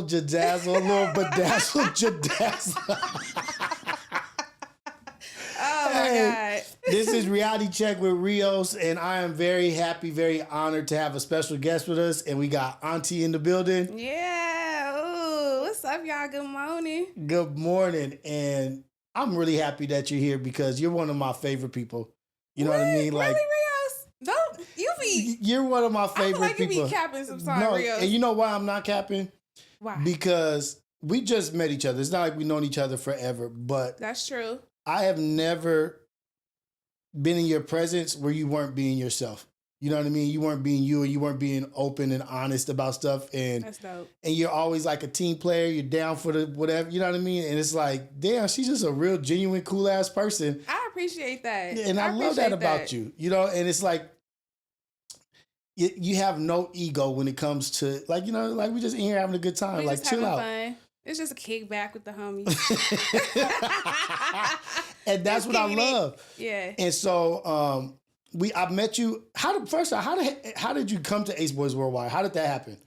Jadazzle, a little bedazzle Jadazzle. Oh my God. This is Reality Check with Rios, and I am very happy, very honored to have a special guest with us, and we got Auntieee in the building. Yeah. Ooh, what's up, y'all? Good morning. Good morning, and I'm really happy that you're here because you're one of my favorite people. You know what I mean? Like, really, Rios? Don't you be? You're one of my favorite I feel like people. You be capping sometimes, No, Rios. and you know why I'm not capping? Why? Because we just met each other. It's not like we've known each other forever, but That's true. I have never been in your presence where you weren't being yourself. You know what I mean? You weren't being you, and you weren't being open and honest about stuff. And that's dope. And you're always like a team player. You're down for the whatever. You know what I mean? And it's like, damn, she's just a real, genuine, cool ass person. I appreciate that. And I love that about you. You know, and it's like, you have no ego when it comes to, like, you know, like we just in here having a good time. We like, just chill out. Fun. It's just a kickback with the homies. And that's what I love. Yeah. And so I met you. How did you come to Ace Boys Worldwide? How did that happen?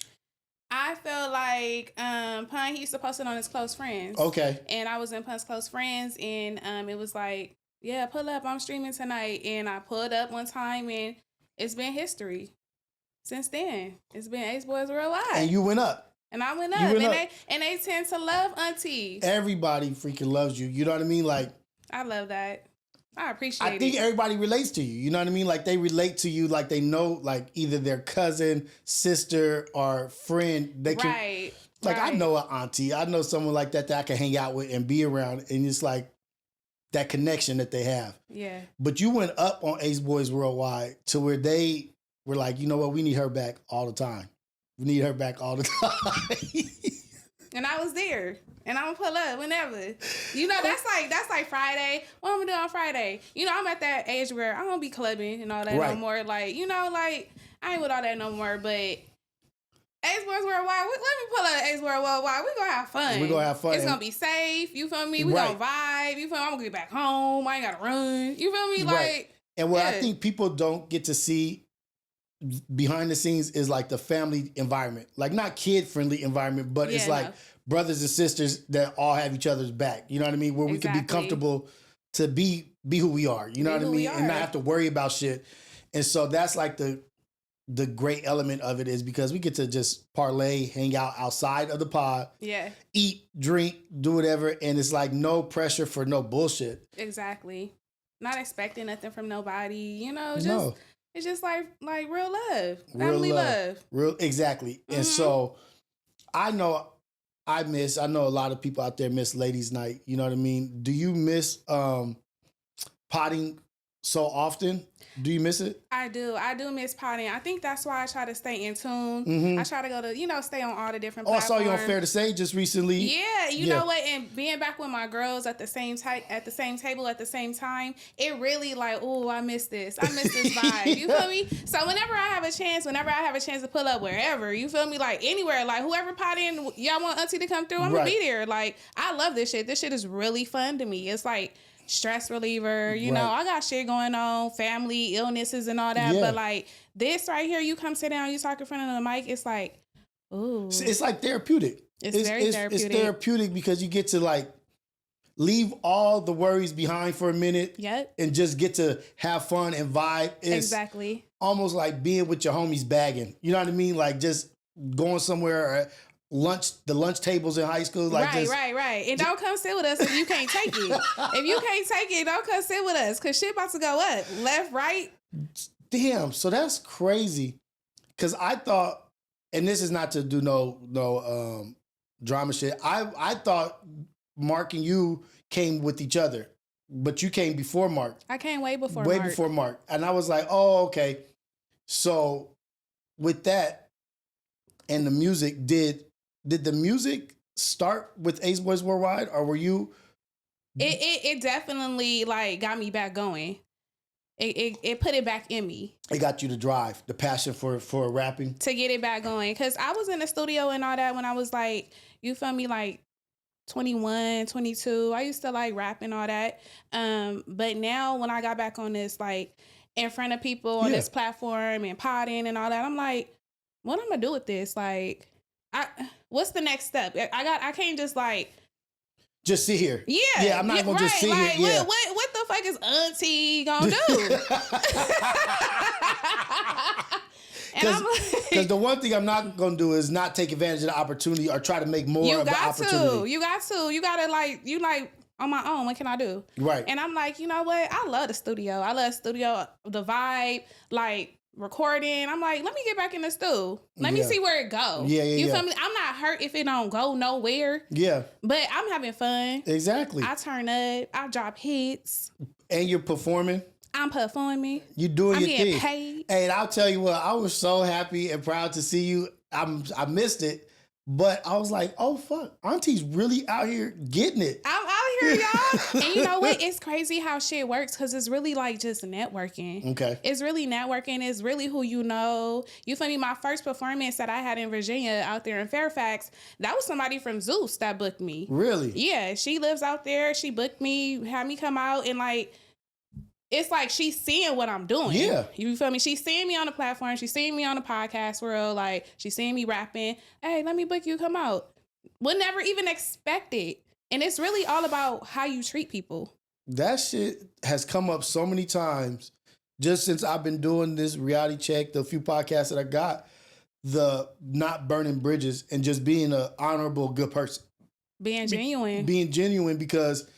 I felt like Pun, he used to post it on his close friends. Okay. And I was in Pun's close friends, and it was like, yeah, pull up, I'm streaming tonight. And I pulled up one time, and it's been history. Since then, it's been Ace Boys Worldwide. And you went up. And I went up. And they tend to love Auntieee. Everybody freaking loves you. You know what I mean? Like, I love that. I appreciate it. I think everybody relates to you. You know what I mean? Like, they relate to you like they know, like, either their cousin, sister, or friend. They can, right. Like, right. I know an Auntieee. I know someone like that I can hang out with and be around. And it's like that connection that they have. Yeah. But you went up on Ace Boys Worldwide to where they were like, you know what? We need her back all the time. We need her back all the time. And I was there. And I'm gonna pull up whenever. You know, that's like Friday. What I'm gonna do on Friday? You know, I'm at that age where I don't be clubbing and all that no more. Like, you know, like, I ain't with all that no more. But Ace Boys Worldwide, let me pull up Ace Boys Worldwide. We gonna have fun. We gonna have fun. It's gonna be safe. You feel me? We gonna vibe. You feel me? I'm gonna get back home. I ain't gotta run. You feel me? Like, and what I think people don't get to see behind the scenes is like the family environment, like not kid friendly environment, but it's like brothers and sisters that all have each other's back. You know what I mean? Where we can be comfortable to be who we are. You know what I mean? And not have to worry about shit. And so that's like the great element of it is because we get to just parlay, hang out outside of the pod, eat, drink, do whatever, and it's like no pressure for no bullshit. Exactly. Not expecting nothing from nobody. You know, just. It's just like real love, family love. Exactly. Mm-hmm. And so I know a lot of people out there miss ladies' night. You know what I mean? Do you miss potting so often? Do you miss it? I do miss potting. I think that's why I try to stay in tune. Mm-hmm. I try to go to, stay on all the different I platforms. saw you on Fair to Say just recently. Yeah, you know what? And being back with my girls at the same table at the same time, it really like, oh, I miss this. I miss this vibe. You feel me? So whenever I have a chance to pull up wherever, you feel me? Like anywhere, like whoever potting, y'all want Auntieee to come through, I'm gonna be there. Like, I love this shit. This shit is really fun to me. It's like stress reliever, you know, I got shit going on, family, illnesses and all that, but like this right here, you come sit down, you talk in front of the mic, it's like, ooh. It's like therapeutic. It's very therapeutic. It's therapeutic because you get to like leave all the worries behind for a minute and just get to have fun and vibe. It's exactly. Almost like being with your homies bagging. You know what I mean? Like just going somewhere the lunch tables in high school. Like right. And don't come sit with us if you can't take it. If you can't take it, don't come sit with us because shit about to go up. Left, right. Damn, so that's crazy. Because I thought, and this is not to do no drama shit. I thought Mark and you came with each other, but you came before Mark. I came way before Mark. And I was like, oh, okay. So with that and the music, did the music start with Ace Boys Worldwide, or were you? It definitely like got me back going. It put it back in me. It got you to drive, the passion for rapping. To get it back going. Because I was in the studio and all that when I was like, you feel me, like 21, 22. I used to like rap and all that. But now when I got back on this, like in front of people on this platform and potting and all that, I'm like, what am I gonna do with this? Like, what's the next step? I can't just like just sit here. Yeah, I'm not gonna just sit like, here. Yeah. What the fuck is Auntieee gonna do? Because the one thing I'm not gonna do is not take advantage of the opportunity or try to make more of the opportunity. You gotta like on my own. What can I do? Right. And I'm like, you know what? I love the studio. The vibe, like recording. I'm like, let me get back in the studio. Let me see where it go. You feel me? I'm not hurt if it don't go nowhere. Yeah. But I'm having fun. Exactly. I turn up. I drop hits. And you're performing. I'm performing. You're doing your thing. I'm getting paid. Hey, and I'll tell you what, I was so happy and proud to see you. I missed it, but I was like, oh fuck, Auntie's really out here getting it. I'm out here, y'all. And you know what? It's crazy how shit works because it's really like just networking. Okay. It's really networking. It's really who you know. You feel me? My first performance that I had in Virginia out there in Fairfax, that was somebody from Zeus that booked me. Really? Yeah. She lives out there. She booked me, had me come out and like, it's like she's seeing what I'm doing. Yeah. You feel me? She's seeing me on the platform. She's seeing me on the podcast world. Like, she's seeing me rapping. Hey, let me book you. Come out. Would never even expect it. And it's really all about how you treat people. That shit has come up so many times just since I've been doing this reality check, the few podcasts that I got, the not burning bridges and just being an honorable, good person. Being genuine. Being genuine because...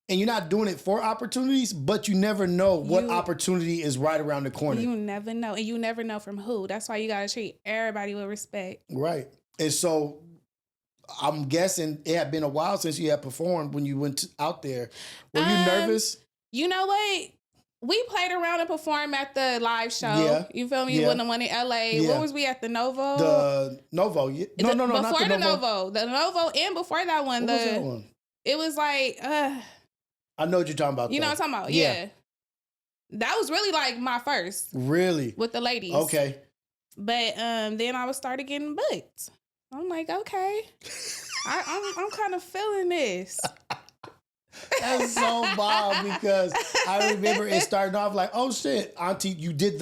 And you're not doing it for opportunities, but you never know what opportunity is right around the corner. You never know. And you never know from who. That's why you got to treat everybody with respect. Right. And so I'm guessing it had been a while since you had performed when you went out there. Were you nervous? You know what? We played around and performed at the live show. Yeah. You feel me? Yeah. When the one in LA. Yeah. What was we at? The Novo? The Novo. No, before not the Novo. The Novo and before that one. What was that one? It was like... I know what you're talking about. You know what I'm talking about? Yeah. That was really like my first. Really? With the ladies. Okay. But then I started getting booked. I'm like, okay. I'm kind of feeling this. That's so wild because I remember it starting off like, oh shit, Auntie, you did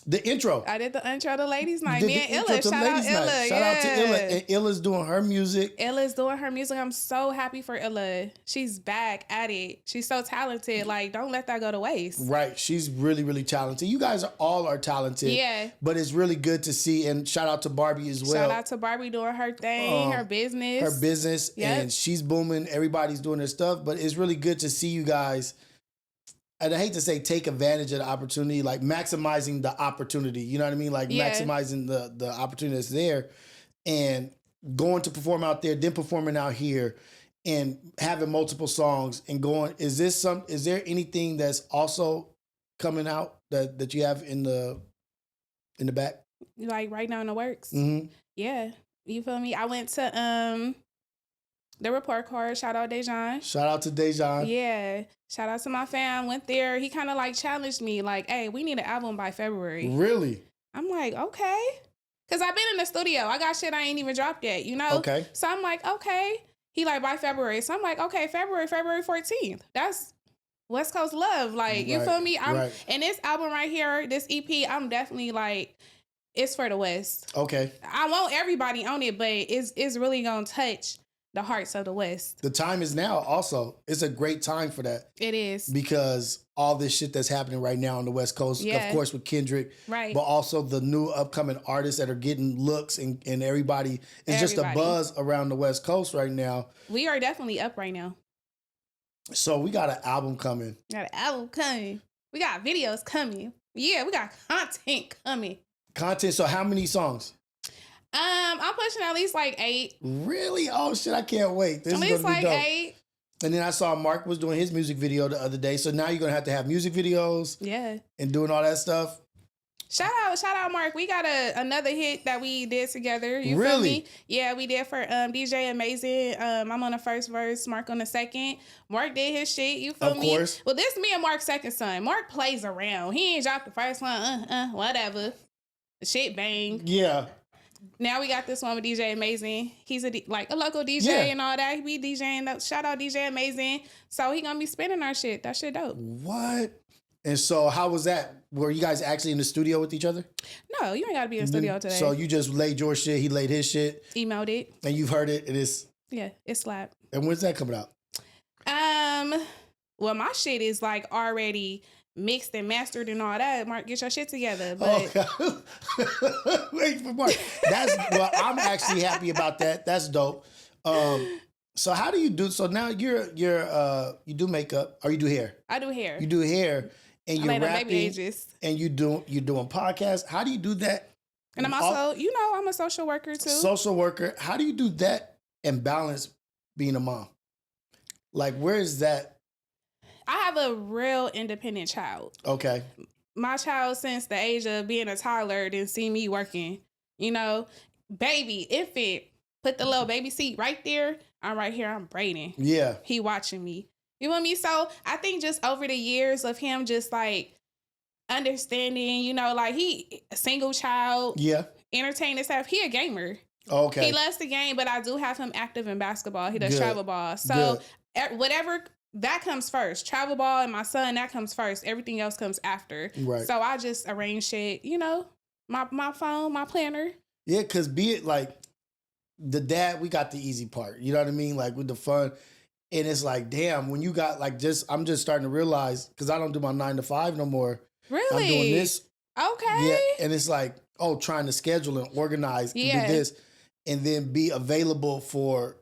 the intro. I did the intro to Ladies Night. Me and Illa. Shout out Illa. Shout out to Illa. And Illa's doing her music. Illa's doing her music. I'm so happy for Illa. She's back at it. She's so talented. Like, don't let that go to waste. Right. She's really, really talented. You guys all are talented. Yeah. But it's really good to see. And shout out to Barbie as well. Shout out to Barbie doing her thing, her business. Her business. Yep. And she's booming. Everybody's doing their stuff. But it's really good to see you guys. And I hate to say take advantage of the opportunity, like maximizing the opportunity. You know what I mean? Like maximizing the opportunity that's there and going to perform out there, then performing out here and having multiple songs and going, is there anything that's also coming out that you have in the back? Like right now in the works? Mm-hmm. Yeah. You feel me? I went to the report card. Shout out Dejan. Shout out to Dejan. Yeah. Shout out to my fam. Went there. He kind of like challenged me like, hey, we need an album by February. Really? I'm like, okay. Because I've been in the studio. I got shit I ain't even dropped yet, you know? Okay. So I'm like, okay. He like, by February. So I'm like, okay, February 14th. That's West Coast love. Like, you feel me? And this album right here, this EP, I'm definitely like, it's for the West. Okay. I want everybody on it, but it's really going to touch the hearts of the West. The time is now also. It's a great time for that. It is. Because all this shit that's happening right now on the West Coast, of course with Kendrick, right? But also the new upcoming artists that are getting looks and everybody. It's just a buzz around the West Coast right now. We are definitely up right now. So we got an album coming. We got videos coming. Yeah, we got content coming. So how many songs? I'm pushing at least like 8. Really? Oh shit! I can't wait. This at is least gonna be like dope. 8. And then I saw Mark was doing his music video the other day. So now you're gonna have music videos. Yeah. And doing all that stuff. Shout out, Mark. We got another hit that we did together. You feel me? Yeah, we did for DJ Amazing. I'm on the first verse, Mark on the second. Mark did his shit. You feel me? Of course. Well, this is me and Mark's second son. Mark plays around. He ain't dropped the first one. Whatever. The shit bang. Yeah. Now we got this one with DJ Amazing. He's a local DJ and all that. He be DJing. Shout out DJ Amazing. So he gonna be spinning our shit. That shit dope. What? And so how was that? Were you guys actually in the studio with each other? No, you ain't got to be in the studio today. So you just laid your shit, he laid his shit. Emailed it. And you've heard it. It is. Yeah, it's slapped. And when's that coming out? Well, my shit is like already mixed and mastered and all that. Mark, get your shit together. But wait for Mark. I'm actually happy about that. That's dope. So how do you do? So now you're you do makeup or you do hair? I do hair. You do hair and you're rapping baby ages. And you're doing podcasts. How do you do that? And I'm also, I'm a social worker too. Social worker. How do you do that and balance being a mom? Like, where is that? I have a real independent child. Okay. My child, since the age of being a toddler, didn't see me working. Baby, infant, put the little baby seat right there. I'm right here. I'm braiding. Yeah. He watching me. You know what I mean? So I think just over the years of him just like understanding, like he a single child. Yeah. Entertaining stuff. He a gamer. Okay. He loves the game, but I do have him active in basketball. He does travel ball. So whatever, that comes first. Travel ball and my son, that comes first. Everything else comes after. Right. So I just arrange shit, my phone, my planner. Yeah, because be it like the dad, we got the easy part. You know what I mean? Like with the fun. And it's like, damn, when you got like I'm just starting to realize, because I don't do my 9 to 5 no more. Really? I'm doing this. Okay. Yeah. And it's like, trying to schedule and organize and do this. And then be available for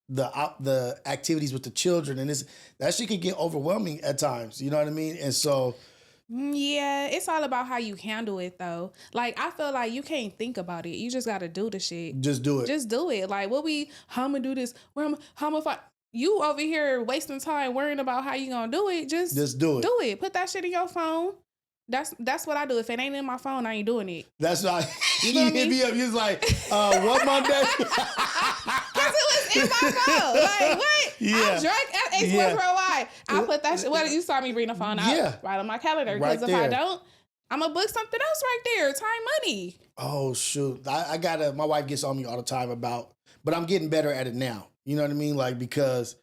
the activities with the children. And that shit can get overwhelming at times. You know what I mean? And so... Yeah, it's all about how you handle it, though. Like, I feel like you can't think about it. You just got to do the shit. Just do it. Just do it. Like, how I'm going to do this? You over here wasting time worrying about how you going to do it. Just do it. Do it. Put that shit in your phone. That's what I do. If it ain't in my phone, I ain't doing it. That's not... You hit me up. You was like, what Monday? Because it was in my phone. Like, what? Yeah. I'm drunk at X Worldwide. I put that shit... Well, you saw me bring the phone out right on my calendar. Because if I don't, I'm going to book something else right there. Time, money. Oh, shoot. I gotta... My wife gets on me all the time about... But I'm getting better at it now. You know what I mean? Like, because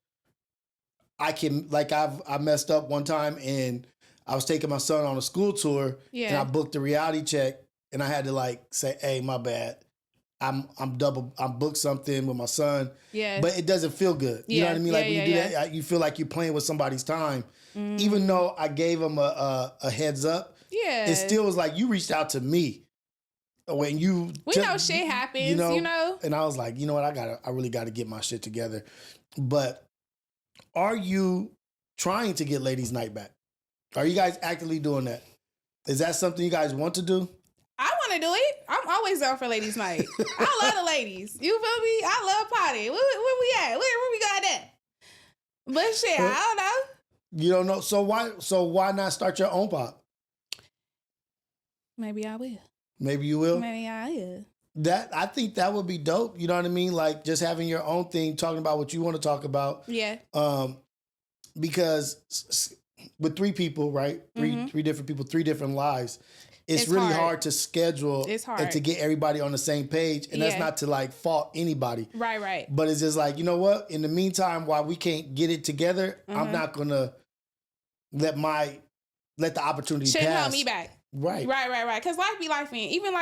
I can... Like, I messed up one time and I was taking my son on a school tour and I booked a reality check and I had to like say, hey, my bad. I'm booked something with my son. Yeah. But it doesn't feel good. You know what I mean? Like when you do that, you feel like you're playing with somebody's time. Even though I gave him a heads up. Yeah. It still was like you reached out to me. When you know shit happens, you know. And I was like, you know what, I really gotta get my shit together. But are you trying to get ladies' night back? Are you guys actively doing that? Is that something you guys want to do? I want to do it. I'm always down for ladies' night. I love the ladies. You feel me? I love potty. Where we at? Where we got at? But shit, I don't know. You don't know. So why not start your own pod? Maybe I will. Maybe you will? Maybe I will. I think that would be dope. You know what I mean? Like just having your own thing, talking about what you want to talk about. Yeah. Because with 3 people, right? Three different people, 3 different lives. It's really hard to schedule and to get everybody on the same page. And that's not to like fault anybody. Right. But it's just like, you know what? In the meantime, while we can't get it together, I'm not gonna let the opportunity pass. Shouldn't hold me back. Right. Because life be life, man. Even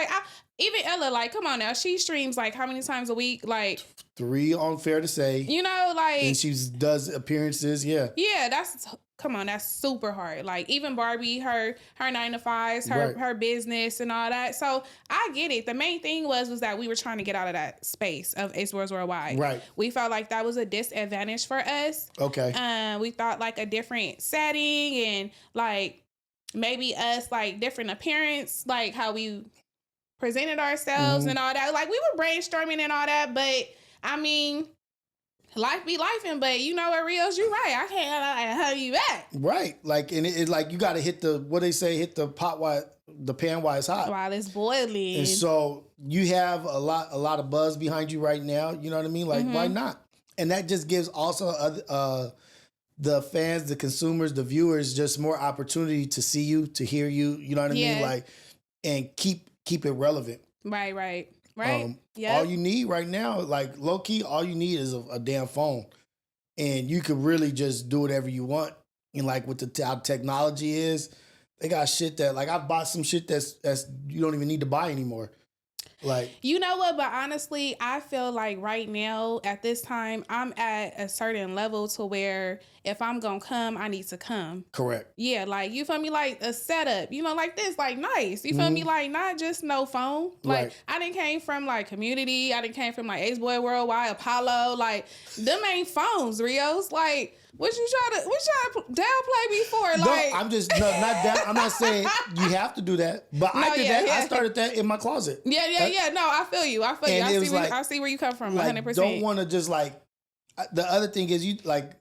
Ella, like, come on now. She streams like how many times a week? Like 3 on Fair to Say. And she does appearances. Yeah. Yeah, that's super hard. Like even Barbie, her 9 to 5s, her business and all that. So I get it. The main thing was that we were trying to get out of that space of Ace Wars Worldwide. Right. We felt like that was a disadvantage for us. Okay. We thought like a different setting and like maybe us like different appearance, like how we presented ourselves and all that. Like we were brainstorming and all that, but I mean, life be lifing, but you know what, Rios, you're right. I can't hold you back. Right. Like, and it like, you got to hit the pot while the pan while it's hot. While it's boiling. And so you have a lot of buzz behind you right now. You know what I mean? Like, why not? And that just gives also the fans, the consumers, the viewers, just more opportunity to see you, to hear you. You know what I mean? Like, and keep it relevant. Right. All you need right now, like low key, all you need is a damn phone, and you can really just do whatever you want. And like with how technology is, They got shit that like I bought some shit that's you don't even need to buy anymore. Like, you know what? But honestly, I feel like right now at this time, I'm at a certain level to where if I'm gonna come, I need to come. correct. Yeah, like you feel me, like a setup, you know, like this, like nice. You feel me, like not just no phone. Like Right. I didn't came from like Community, I didn't came from like Ace Boy Worldwide, Apollo, like them ain't phones, Rios. Like what you try to downplay me for? Like No, I'm just not down. I'm not saying you have to do that, but I did that. I started that in my closet. Yeah. No, I feel you. I see where you come from. 100%. Don't want to just like. The other thing is you like.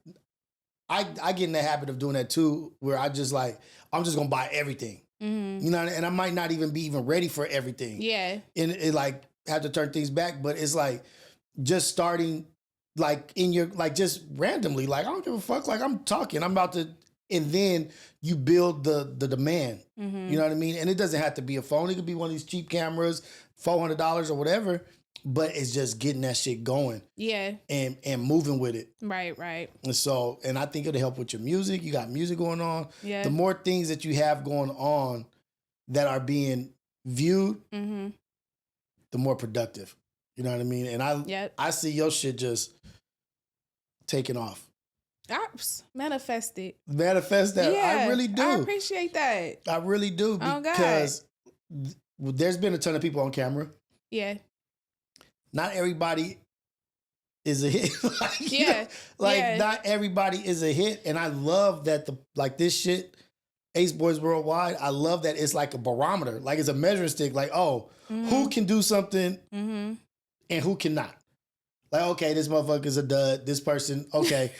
I get in the habit of doing that too, where I just like I'm just gonna buy everything, you know, and I might not even be ready for everything. Yeah, and it like have to turn things back, but it's like just starting like in your like just randomly, like I don't give a fuck, like I'm talking, I'm about to, and then you build the demand. You know what I mean? And it doesn't have to be a phone; it could be one of these cheap cameras, $400 or whatever. But it's just getting that shit going. Yeah. And moving with it. Right. And so, and I think it'll help with your music. You got music going on. Yeah. The more things that you have going on that are being viewed, the more productive. You know what I mean? And I see your shit just taking off. Manifest it. Manifest that. Yeah, I really do. I appreciate that. I really do. Because there's been a ton of people on camera. Yeah. Not everybody is a hit. Not everybody is a hit. And I love that this shit, Ace Boys Worldwide, I love that it's like a barometer. Like it's a measuring stick. Like, who can do something and who cannot? Like, okay, this motherfucker's a dud. This person, okay.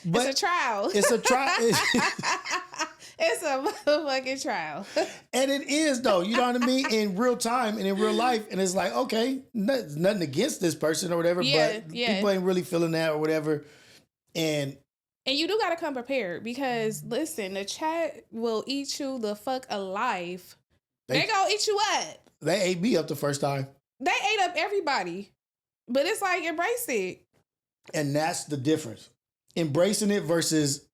But it's a trial. It's a trial. It's a motherfucking trial. And it is, though. You know what I mean? In real time and in real life. And it's like, okay, nothing against this person or whatever, but people ain't really feeling that or whatever. And you do got to come prepared because, listen, the chat will eat you the fuck alive. They gonna eat you up. They ate me up the first time. They ate up everybody. But it's like, embrace it. And that's the difference. Embracing it versus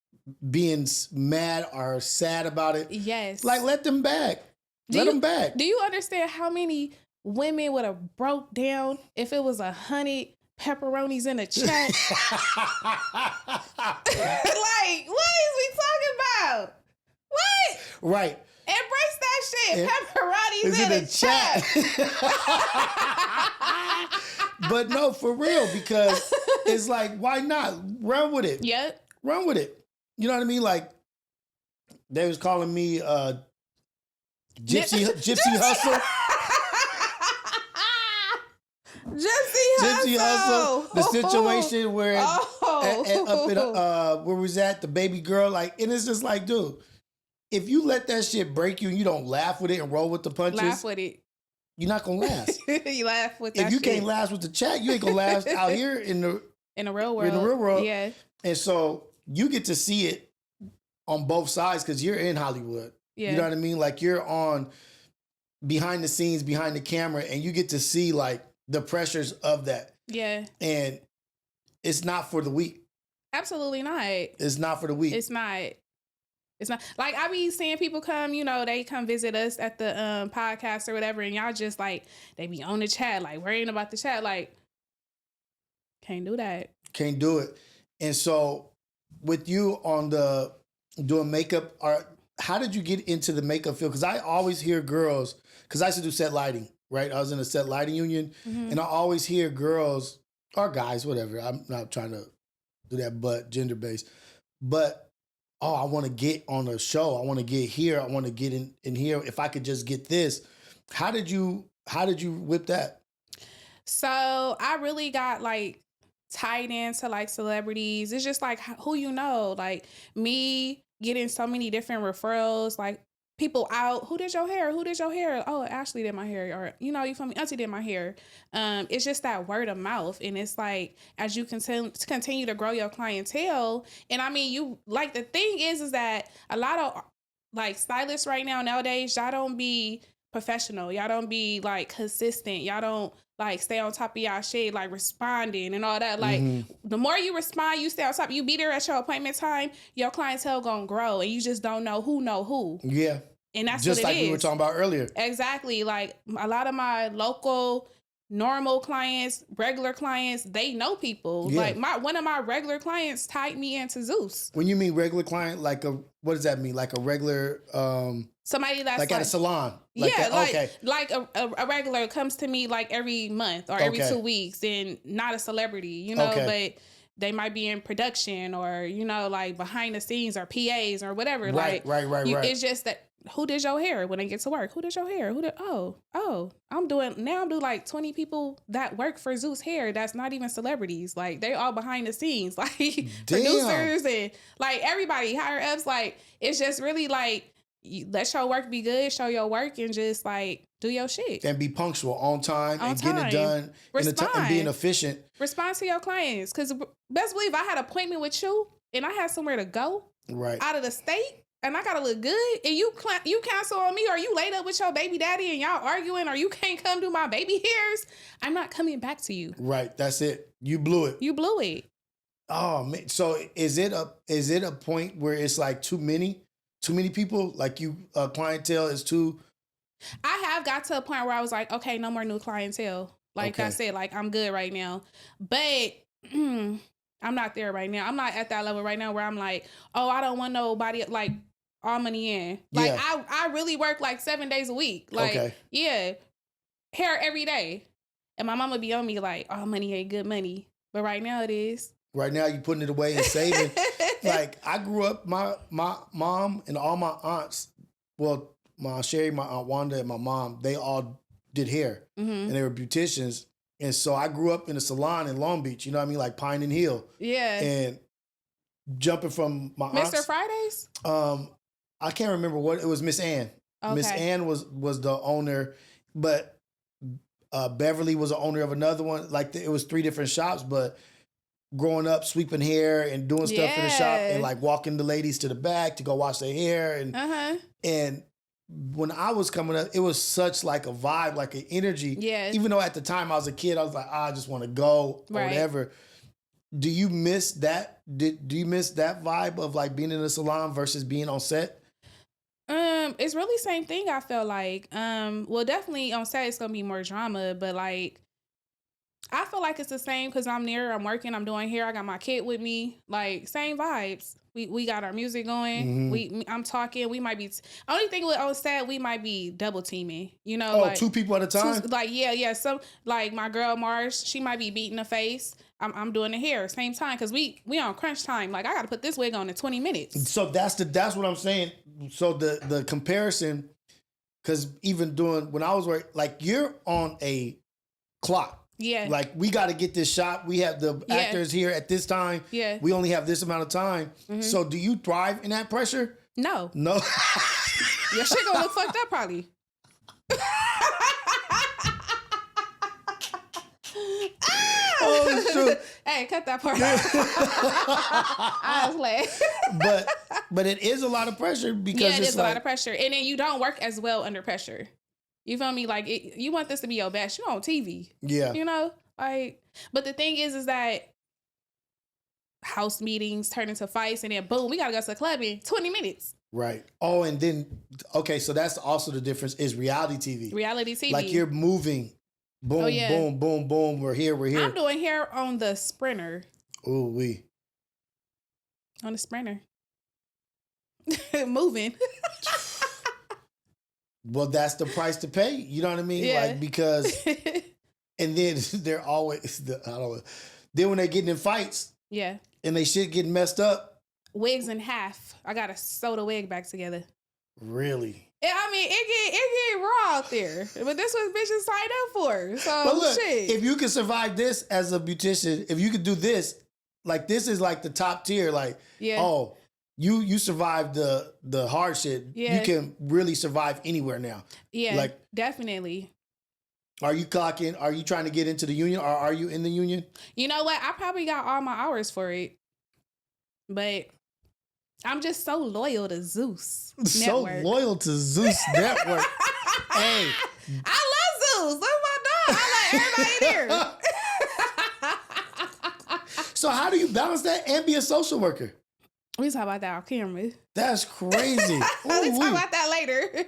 being mad or sad about it. Yes. Like, let them back. Let them back. Do you understand how many women would have broke down if it was 100 pepperonis in a chat? Like, what is we talking about? What? Right. Embrace that shit. Pepperonis in a chat. But no, for real, because it's like, why not? Run with it. Yep. Run with it. You know what I mean? Like, they was calling me Gypsy Hustle. Gypsy Hustle. The situation where where was that? The baby girl, like, and it's just like, dude, if you let that shit break you and you don't laugh with it and roll with the punches, laugh with it. You're not gonna last. You laugh with that. If you can't last with the chat, you ain't gonna last out here in the real world. In the real world. Yeah. And so you get to see it on both sides because you're in Hollywood. Yeah. You know what I mean? Like you're on behind the scenes, behind the camera, and you get to see like the pressures of that. Yeah. And it's not for the weak. Absolutely not. It's not for the weak. It's not. It's not like I be seeing people come, you know, they come visit us at the podcast or whatever, and y'all just like they be on the chat, like worrying about the chat, like can't do that. Can't do it. And so with you on the doing makeup, how did you get into the makeup field? Because I always hear girls, because I used to do set lighting, right? I was in a set lighting union, and I always hear girls or guys, whatever. I'm not trying to do that, but gender based, but. Oh, I want to get on a show. I want to get here. I want to get in here. If I could just get this. How did you whip that? So I really got like tied into like celebrities. It's just like who you know, like me getting so many different referrals, like people out. Who did your hair? Who did your hair? Oh, Ashley did my hair. Or, you know, you feel me? Auntie did my hair. It's just that word of mouth. And it's like, as you continue to grow your clientele. And I mean, you like, the thing is that a lot of like stylists right now nowadays, y'all don't be professional. Y'all don't be like consistent. Y'all don't like stay on top of y'all shit, like responding and all that. Like the more you respond, you stay on top, you be there at your appointment time, your clientele gonna grow, and you just don't know who. Yeah. And that's just what it like we were talking about earlier. Exactly. Like a lot of my local normal clients, regular clients, they know people. Yeah. Like one of my regular clients tied me into Zeus. When you mean regular client, like what does that mean? Like a regular somebody that's like at a salon. Like like a regular comes to me like every month or every 2 weeks, and not a celebrity, you know, but they might be in production or, you know, like behind the scenes or PAs or whatever. Right. It's just that, who did your hair when they get to work? Who did your hair? I'm doing like 20 people that work for Zeus Hair that's not even celebrities. Like, they all behind the scenes, like producers and like everybody, higher ups. Like, it's just really like, let your work be good, show your work, and just like do your shit. And be punctual, on time, and getting it done. And being efficient. Respond to your clients. Because best believe I had an appointment with you and I had somewhere to go out of the state. And I gotta look good, and you cancel on me, or you laid up with your baby daddy and y'all arguing, or you can't come do my baby hairs. I'm not coming back to you. Right, that's it. You blew it. You blew it. Oh man, so is it a point where it's like too many people? Like clientele is too. I have got to a point where I was like, okay, no more new clientele. Like I said, like I'm good right now, but. I'm not there right now. I'm not at that level right now where I'm like, oh, I don't want nobody like all money in. Like I really work like 7 days a week. Like hair every day. And my mama be on me like, all money ain't good money. But right now it is. Right now you putting it away and saving. Like I grew up, my mom and all my aunts, well, my Sherry, my Aunt Wanda, and my mom, they all did hair. And they were beauticians. And so I grew up in a salon in Long Beach, you know what I mean? Like Pine and Hill. Yeah. And jumping from my aunts. Mr. Fridays? I can't remember what, it was Miss Ann. Okay. Miss Ann was the owner, but Beverly was the owner of another one. Like it was 3 different shops, but growing up, sweeping hair and doing stuff in the shop and like walking the ladies to the back to go wash their hair. And when I was coming up, it was such like a vibe, like an energy. Yeah. Even though at the time I was a kid, I was like, I just want to go or whatever. Do you miss that? Do you miss that vibe of like being in a salon versus being on set? It's really same thing. I feel like, well, definitely on set it's gonna be more drama, but like, I feel like it's the same because I'm near, I'm working, I'm doing hair, I got my kid with me, like same vibes. We got our music going. I'm talking. We might be only thing with on set. We might be double teaming. You know, like 2 people at a time. Some like my girl Mars, she might be beating the face. I'm doing the hair same time because we on crunch time. Like I got to put this wig on in 20 minutes. So that's what I'm saying. So the comparison, because even doing when I was working, like you're on a clock. Yeah. Like, we got to get this shot. We have the actors here at this time. Yeah. We only have this amount of time. So do you thrive in that pressure? No. No. Your shit gonna look fucked up probably. Oh, shoot. Hey, cut that part out. I was like. But it is a lot of pressure because it is a lot of pressure. And then you don't work as well under pressure. You feel me? Like, you want this to be your best. You're on TV. Yeah. You know? Like, but the thing is that house meetings turn into fights, and then boom, we got to go to the club in 20 minutes. Right. Oh, and then, okay, so that's also the difference is reality TV. Reality TV. Like, you're moving. Boom, boom, boom, boom. We're here. I'm doing hair on the Sprinter. Ooh, we. On the Sprinter. Moving. Well, that's the price to pay. You know what I mean? Yeah. Like, because, and then they're always, then when they're getting in fights. Yeah. And they shit getting messed up. Wigs in half. I got to sew the wig back together. Really? Yeah, I mean, it get raw out there. But this was bitches signed up for. So, but look, shit. If you can survive this as a beautician, if you could do this, like, this is like the top tier. Like, oh, you survived the hard shit. Yeah. You can really survive anywhere now. Yeah, like, definitely. Are you clocking? Are you trying to get into the union, or are you in the union? You know what? I probably got all my hours for it. But I'm just so loyal to Zeus Network. So loyal to Zeus Network. Hey. I love Zeus. That's my I let everybody there. So how do you balance that and be a social worker? We talk about that off camera. That's crazy. We talk about that later.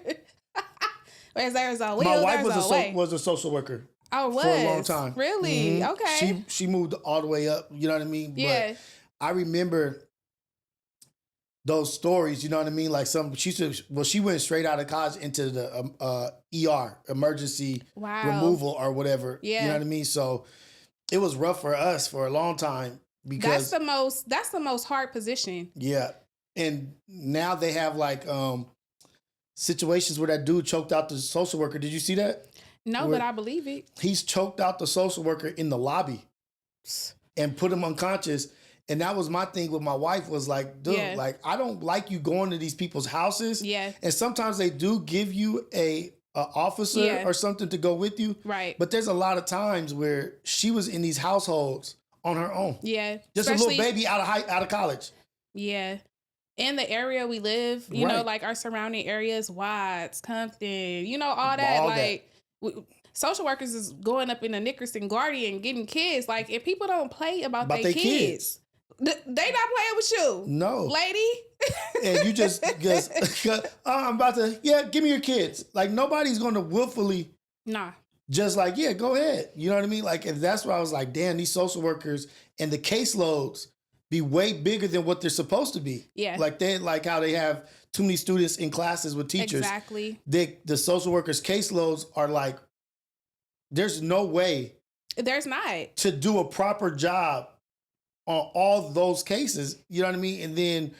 Where's Arizona? My wife was a social worker. Oh, was? For a long time. Really? Mm-hmm. Okay. She moved all the way up. You know what I mean? Yeah. But I remember those stories. You know what I mean? Like she went straight out of college into the ER, emergency removal or whatever. Yeah. You know what I mean? So it was rough for us for a long time because that's the most hard position. Yeah, and now they have like situations where that dude choked out the social worker. Did you see that? No, but I believe it. He's choked out the social worker in the lobby and put him unconscious. And that was my thing with my wife was like, dude, like, I don't like you going to these people's houses. Yeah. And sometimes they do give you a officer or something to go with you. Right. But there's a lot of times where she was in these households on her own. Yeah. Just a little baby out of college. Yeah. In the area we live, you know, like our surrounding areas, Watts, Compton, you know, all that. Social workers is going up in the Nickerson Guardian getting kids. Like, if people don't play about their kids. They not playing with you. No. Lady. And you just I'm about to, give me your kids. Like, nobody's going to willfully. Nah. Just like, go ahead. You know what I mean? Like, and that's why I was like, damn, these social workers and the caseloads be way bigger than what they're supposed to be. Yeah. Like how they have too many students in classes with teachers. Exactly. The social workers' caseloads are like, there's no way. There's not. To do a proper job on all those cases. You know what I mean? And then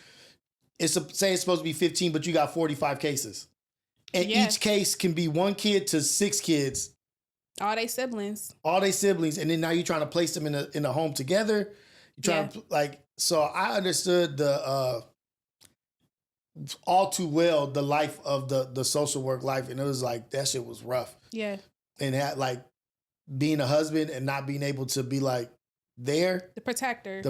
say it's supposed to be 15, but you got 45 cases. And each case can be 1 kid to 6 kids. All they siblings. And then now you're trying to place them in a home together. You're trying to so I understood the all too well the life of the social work life, and it was like that shit was rough. Yeah. And that, like, being a husband and not being able to be like there, the protector.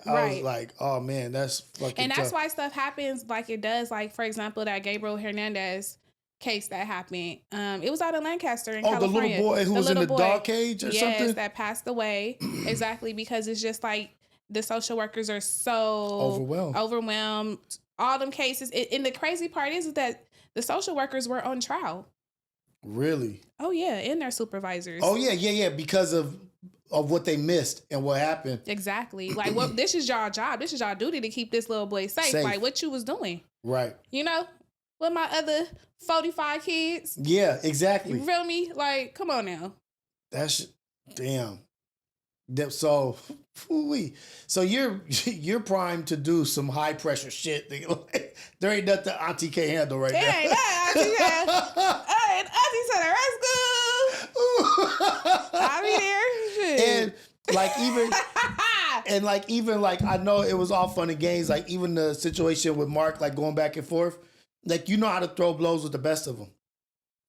I was like, oh man, that's fucking and that's tough. why stuff happens like it does. Like, for example, that Gabriel Hernandez case that happened. It was out in Lancaster in California. The little boy who was in the dog cage or something? Yes, that passed away. Exactly, because it's just like the social workers are so overwhelmed. All them cases. And the crazy part is that the social workers were on trial. Really? Oh yeah, and their supervisors. Oh yeah, because of what they missed and what happened. Exactly. Like, what? This is y'all job. This is y'all duty to keep this little boy safe. Like, what you was doing. Right. You know? With my other 45 kids. Yeah, exactly. You feel me? Like, come on now. That's damn. So you're primed to do some high pressure shit. There ain't nothing Auntie can't handle right now. There ain't nothing Auntie can. Auntie to the rescue. I'll be there. And even I know it was all fun and games. Like, even the situation with Mark, like, going back and forth, like, you know how to throw blows with the best of them.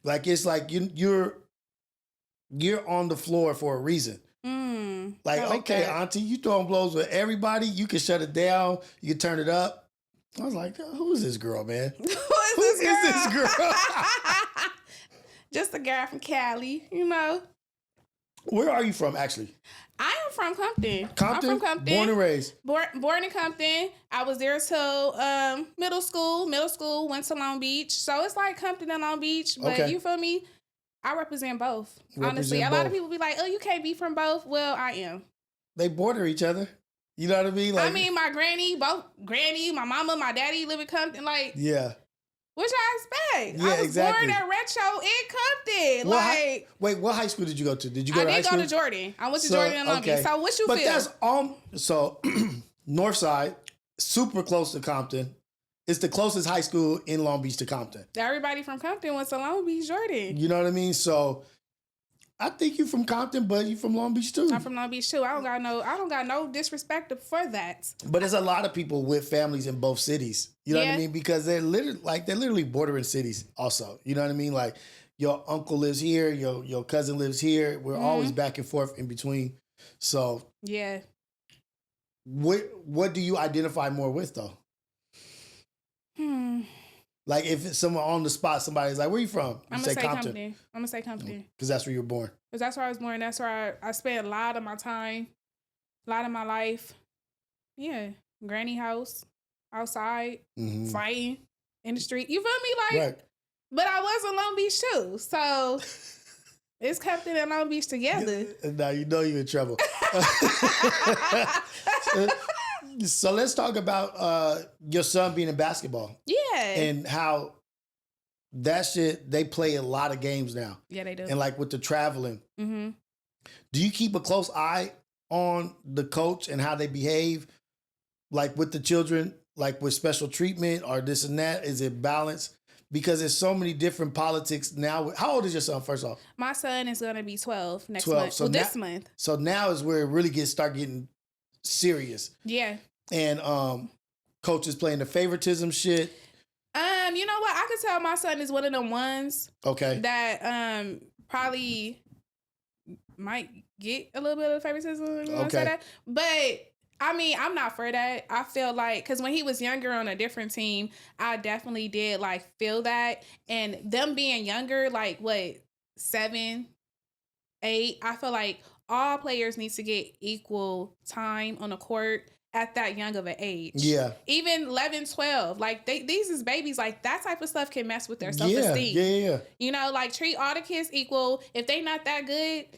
Like, it's like you're on the floor for a reason. Like, okay, that. Auntie, you throwing blows with everybody. You can shut it down. You can turn it up. I was like, who is this girl, man? Who is this girl? Just a girl from Cali, you know. Where are you from, actually? I am from Compton. Compton? I'm from Compton. Born and raised? Born in Compton. I was there till middle school. Middle school, went to Long Beach. So it's like Compton and Long Beach. But you feel me? I represent both. Honestly, a lot of people be like, "Oh, you can't be from both." Well, I am. They border each other. You know what I mean? Like, I mean, my granny, my mama, my daddy live in Compton. Like, yeah. What y'all expect? Yeah, I was born at Retro in Compton. What high school did you go to? Did you go to high school? I did go to Jordan. I went to Jordan and Long Beach. So what you feel? But that's so North Side, super close to Compton. It's the closest high school in Long Beach to Compton. Everybody from Compton went to Long Beach, Jordan. You know what I mean? So I think you from Compton, but you from Long Beach too. I'm from Long Beach too. I don't got no disrespect for that. But there's a lot of people with families in both cities. You know what I mean? Because they're literally bordering cities also. You know what I mean? Like, your uncle lives here, your cousin lives here. We're always back and forth in between. So yeah. What do you identify more with though? Like if it's someone on the spot, somebody's like, "Where you from?" I'm gonna say Compton. I'm gonna say Compton because that's where you were born. Because that's where I was born. That's where I spent a lot of my time, a lot of my life. Yeah, granny house, outside, fighting in the street. You feel me? Like, but I was in Long Beach too, so it's Compton and Long Beach together. Now you know you're in trouble. So let's talk about your son being in basketball. Yeah. And how that shit, they play a lot of games now. Yeah, they do. And like with the traveling, do you keep a close eye on the coach and how they behave? Like with the children, like with special treatment or this and that? Is it balanced? Because there's so many different politics now. How old is your son, first off? My son is going to be 12 next month. So this month. So now is where it really start getting serious. Yeah. And coaches playing the favoritism shit. You know what? I could tell my son is one of them ones. Okay. That probably might get a little bit of favoritism. You say that? But I mean, I'm not for that. I feel like, because when he was younger on a different team, I definitely did like feel that. And them being younger, like what, 7, 8, I feel like all players need to get equal time on the court at that young of an age. Yeah. Even 11, 12, like these is babies, like that type of stuff can mess with their self-esteem. Yeah. You know, like treat all the kids equal. If they not that good,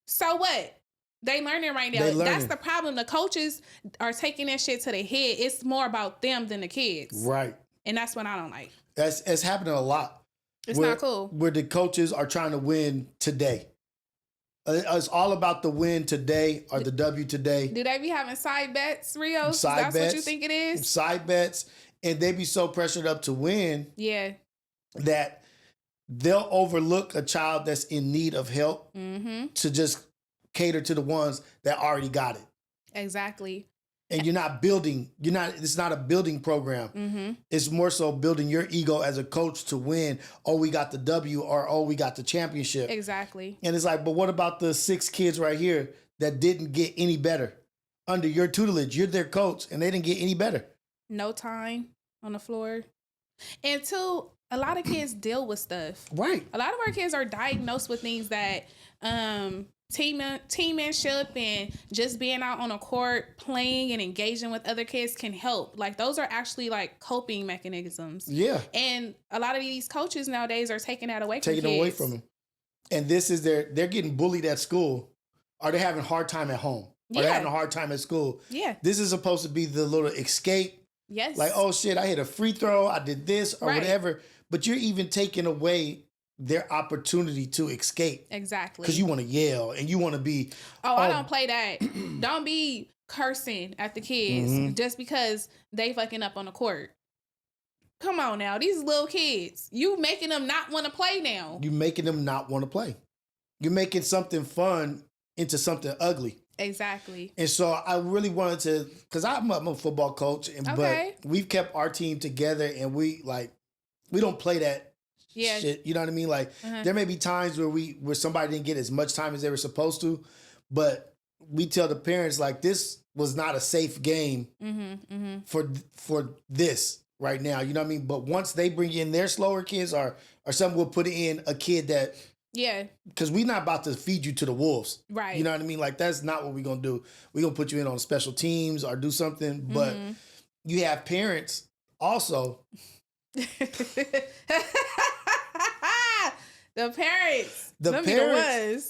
so what? They learning right now. That's the problem. The coaches are taking that shit to the head. It's more about them than the kids. Right. And that's what I don't like. It's happening a lot. It's not cool. Where the coaches are trying to win today. It's all about the win today or the W today. Do they be having side bets, Rios? That's what you think it is? Side bets. And they be so pressured up to win. Yeah. That they'll overlook a child that's in need of help to just cater to the ones that already got it. Exactly. And it's not a building program. It's more so building your ego as a coach to win. Oh, we got the W, or oh, we got the championship. Exactly. And it's like, but what about the 6 kids right here that didn't get any better under your tutelage? You're their coach and they didn't get any better. No time on the floor. And 2, a lot of kids deal with stuff. Right. A lot of our kids are diagnosed with things that teammanship and just being out on a court playing and engaging with other kids can help. Like those are actually like coping mechanisms. Yeah. And a lot of these coaches nowadays are taking that away from kids. Taking it away from them. And this is they're getting bullied at school, or they're having a hard time at home. Or they're having a hard time at school. Yeah. This is supposed to be the little escape. Yes. Like, oh shit, I hit a free throw, I did this or whatever. But you're even taking away their opportunity to escape. Exactly. Because you want to yell and you want to be... I don't play that. Don't be cursing at the kids just because they fucking up on the court. Come on now. These little kids. You making them not want to play now. You making them not want to play. You're making something fun into something ugly. Exactly. And so I really wanted to... Because I'm a football coach, but we've kept our team together and we don't play that shit. You know what I mean? Like there may be times where somebody didn't get as much time as they were supposed to, but we tell the parents like this was not a safe game for this right now. You know what I mean? But once they bring in their slower kids or some will put in a kid that because we're not about to feed you to the wolves. Right. You know what I mean? Like that's not what we're gonna do. We're gonna put you in on special teams or do something. But you have parents also. The parents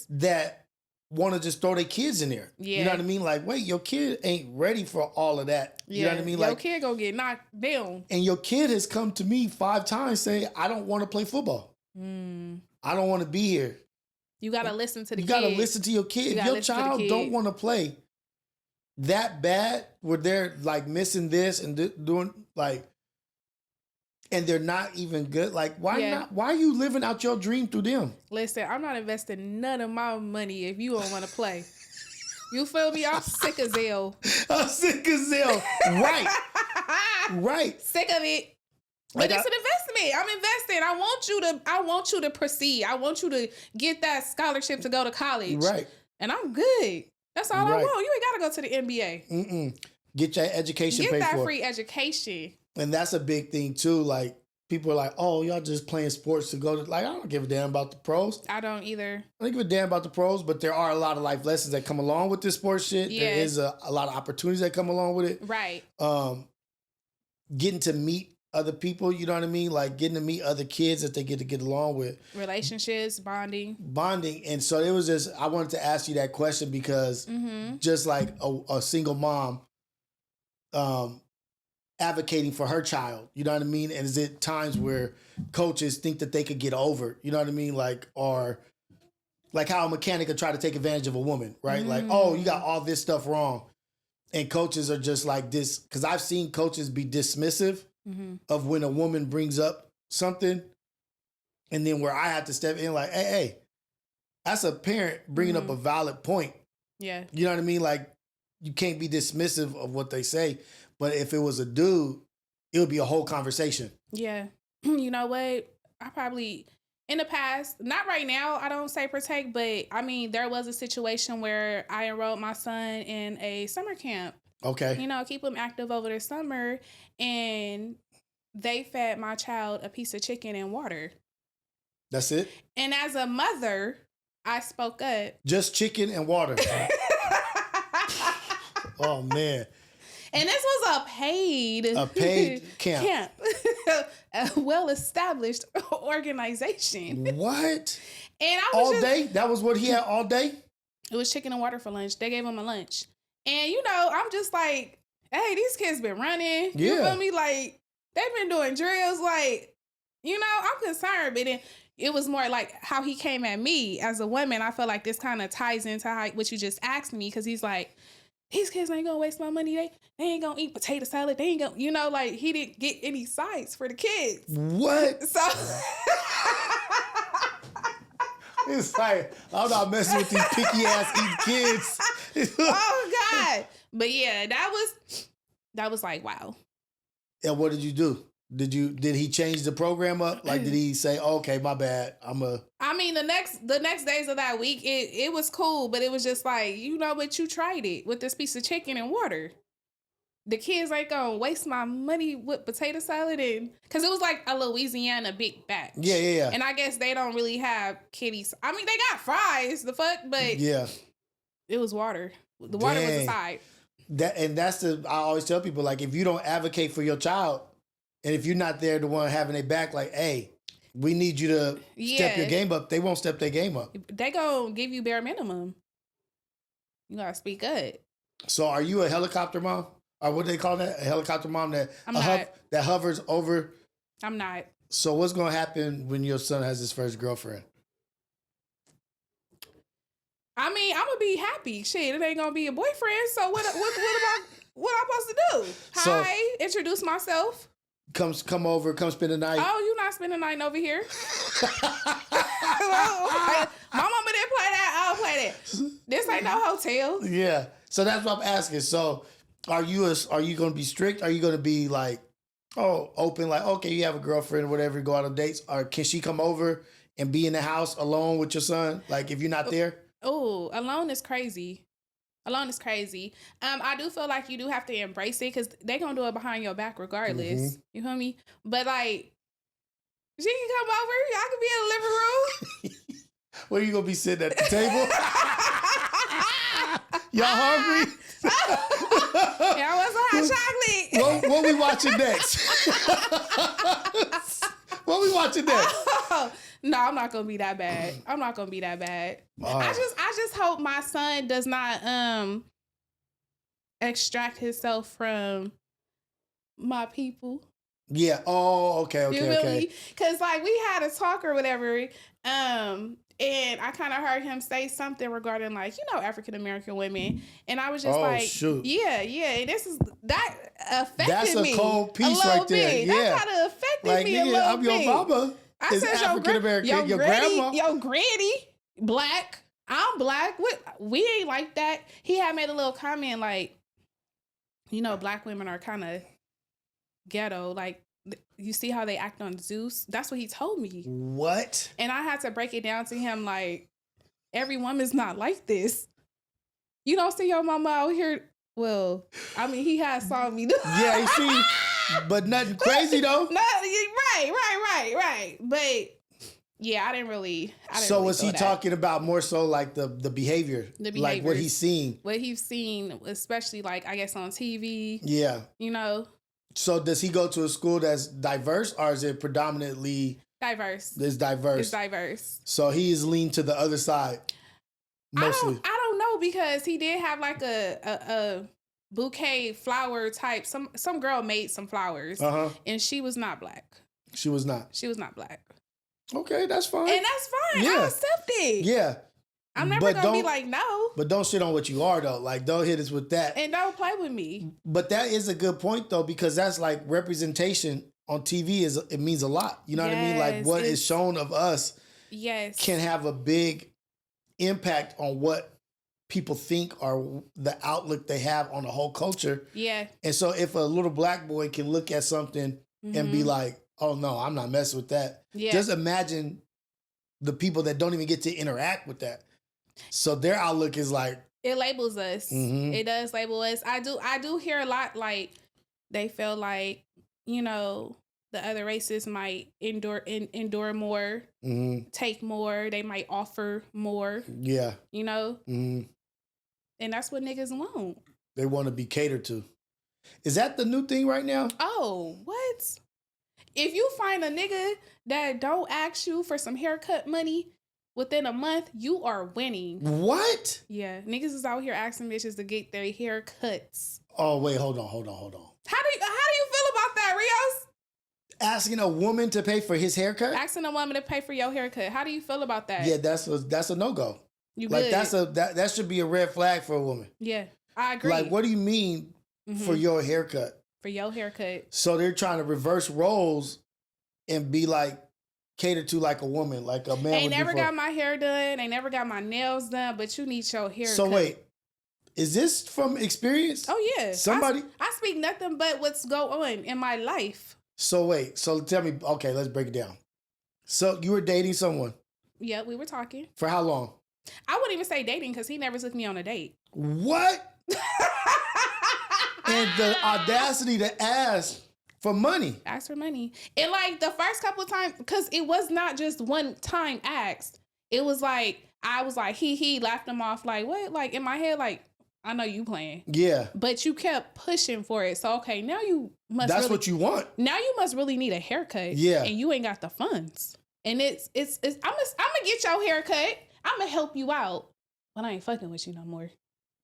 that want to just throw their kids in there. Yeah. You know what I mean? Like, wait, your kid ain't ready for all of that. You know what I mean? Like, your kid gonna get knocked down. And your kid has come to me 5 times saying, I don't want to play football. I don't want to be here. You got to listen to the kid. You got to listen to your kid. If your child don't want to play that bad where they're like missing this and doing like, and they're not even good. Like, why not? Why are you living out your dream through them? Listen, I'm not investing none of my money if you don't want to play. You feel me? I'm sick as hell. I'm sick as hell. Right. Right. Sick of it. But it's an investment. I'm investing. I want you to proceed. I want you to get that scholarship to go to college. Right. And I'm good. That's all I want. You ain't got to go to the NBA. Get your education paid for. Get that free education. And that's a big thing too. Like people are like, oh, y'all just playing sports to go to, like, I don't give a damn about the pros. I don't either. I don't give a damn about the pros, but there are a lot of life lessons that come along with this sports shit. Yeah. There is a lot of opportunities that come along with it. Right. Getting to meet other people, you know what I mean? Like getting to meet other kids that they get to get along with. Relationships, bonding. And so it was just, I wanted to ask you that question because just like a single mom advocating for her child, you know what I mean? And is it times where coaches think that they could get over, you know what I mean? Like, or like how a mechanic could try to take advantage of a woman, right? Like, oh, you got all this stuff wrong. And coaches are just like this, because I've seen coaches be dismissive of when a woman brings up something, and then where I have to step in like, hey, that's a parent bringing up a valid point. Yeah. You know what I mean? Like, you can't be dismissive of what they say, but if it was a dude, it would be a whole conversation. Yeah. You know what? I probably, in the past, not right now, I don't say protect, but I mean, there was a situation where I enrolled my son in a summer camp. Okay. You know, keep him active over the summer. And they fed my child a piece of chicken and water. That's it? And as a mother, I spoke up. Just chicken and water. Oh, man. And this was a paid camp. A well-established organization. What? And I was all day? That was what he had all day? It was chicken and water for lunch. They gave him a lunch. And, you know, I'm just like, hey, these kids been running. Yeah. You feel me? Like, they've been doing drills. Like, you know, I'm concerned. But then it was more like how he came at me as a woman. I feel like this kind of ties into what you just asked me. Because he's like, these kids ain't going to waste my money. They ain't going to eat potato salad. They ain't going to, you know, like, he didn't get any sides for the kids. What? So... It's like, I'm not messing with these picky ass eating kids. Oh God. But yeah, that was like, wow. And what did you do? Did he change the program up? Like, did he say, oh, okay, my bad, I mean, the next days of that week, it was cool, but it was just like, you know what, you tried it with this piece of chicken and water. The kids ain't gonna waste my money with potato salad, and because it was like a Louisiana big batch. Yeah. And I guess they don't really have kiddies. I mean, they got fries, the fuck, but yeah, it was water. The water was the side. I always tell people, like, if you don't advocate for your child, and if you're not there the one having their back, like, hey, we need you to step your game up, they won't step their game up. They gonna give you bare minimum. You gotta speak up. So are you a helicopter mom? Or what do they call that? A helicopter mom that hovers over? I'm not. So what's going to happen when your son has his first girlfriend? I mean, I'm going to be happy. Shit, it ain't going to be a boyfriend. So what am I supposed to do? Hi, introduce myself. Come over, come spend the night. Oh, you not spending the night over here. My mama didn't play that. I don't play that. This ain't no hotel. Yeah. So that's what I'm asking. So are you going to be strict? Are you going to be like, oh, open, like, okay, you have a girlfriend or whatever, go out on dates? Or can she come over and be in the house alone with your son? Like, if you're not there? Oh, alone is crazy. Alone is crazy. I do feel like you do have to embrace it because they're going to do it behind your back regardless. Mm-hmm. You feel me? But, like, she can come over. I could be in the living room. Where you going to be sitting at the table? Y'all hungry? Yeah, I want some hot chocolate. What we watching next? What we watching next? Oh, no, I'm not gonna be that bad. I'm not gonna be that bad. I just hope my son does not extract himself from my people. Yeah. Oh, okay. Because like we had a talk or whatever. And I kind of heard him say something regarding, like, you know, African American women, and I was just shoot. Yeah. And that affected me. That's a cold piece right there. Bit. Yeah, that kind of affected me a little I'm bit. Your mama. I said African American. Your grandma, your granny, black. I'm black. We ain't like that. He had made a little comment like, you know, black women are kind of ghetto, like. You see how they act on Zeus? That's what he told me. What? And I had to break it down to him like, every woman's not like this. You don't see your mama out here. Well, I mean, he has saw me. Yeah, you see, but nothing crazy though. Right. Right. But yeah, I didn't really. So was he talking about more so like the behavior, like what he's seen, especially like I guess on TV. Yeah, you know. So does he go to a school that's diverse, or is it predominantly diverse? It's diverse. It's diverse. So he is leaned to the other side mostly. I don't know, because he did have like a bouquet flower type. Some girl made some flowers, and she was not black. She was not. She was not black. Okay, that's fine. And that's fine. Yeah. I accept it. Yeah. I'm never going to be like, no. But don't shit on what you are, though. Like, don't hit us with that. And don't play with me. But that is a good point, though, because that's like representation on TV it means a lot. You know what I mean? Like, what is shown of us can have a big impact on what people think or the outlook they have on the whole culture. Yeah. And so if a little black boy can look at something and be like, oh, no, I'm not messing with that. Yeah. Just imagine the people that don't even get to interact with that. So their outlook is like, it labels us. It does label us. I do hear a lot like they feel like, you know, the other races might endure more, take more. They might offer more. Yeah. You know? And that's what niggas want. They want to be catered to. Is that the new thing right now? Oh, what? If you find a nigga that don't ask you for some haircut money within a month, you are winning. What? Yeah. Niggas is out here asking bitches to get their haircuts. Oh, wait, hold on. How do you feel about that, Rios? Asking a woman to pay for his haircut? Asking a woman to pay for your haircut. How do you feel about that? Yeah, that's a no-go. You like good. that should be a red flag for a woman. Yeah, I agree. Like, what do you mean for your haircut? For your haircut. So they're trying to reverse roles and be like catered to like a woman, like a man. They never got my hair done. They never got my nails done, but you need your haircut. So wait, is this from experience? Oh yeah. Somebody? I speak nothing but what's going on in my life. So wait, so tell me, okay, let's break it down. So you were dating someone? Yeah, we were talking. For how long? I wouldn't even say dating because he never took me on a date. What? And the audacity to ask for money. Ask for money. And like the first couple of times, because it was not just one time asked. It was like, I was like, he laughed him off. Like, what? Like in my head, like, I know you playing. Yeah. But you kept pushing for it. So, okay, now you must That's what you want. Now you must really need a haircut. Yeah. And you ain't got the funds. And I'm gonna get your haircut. I'm gonna help you out. But I ain't fucking with you no more.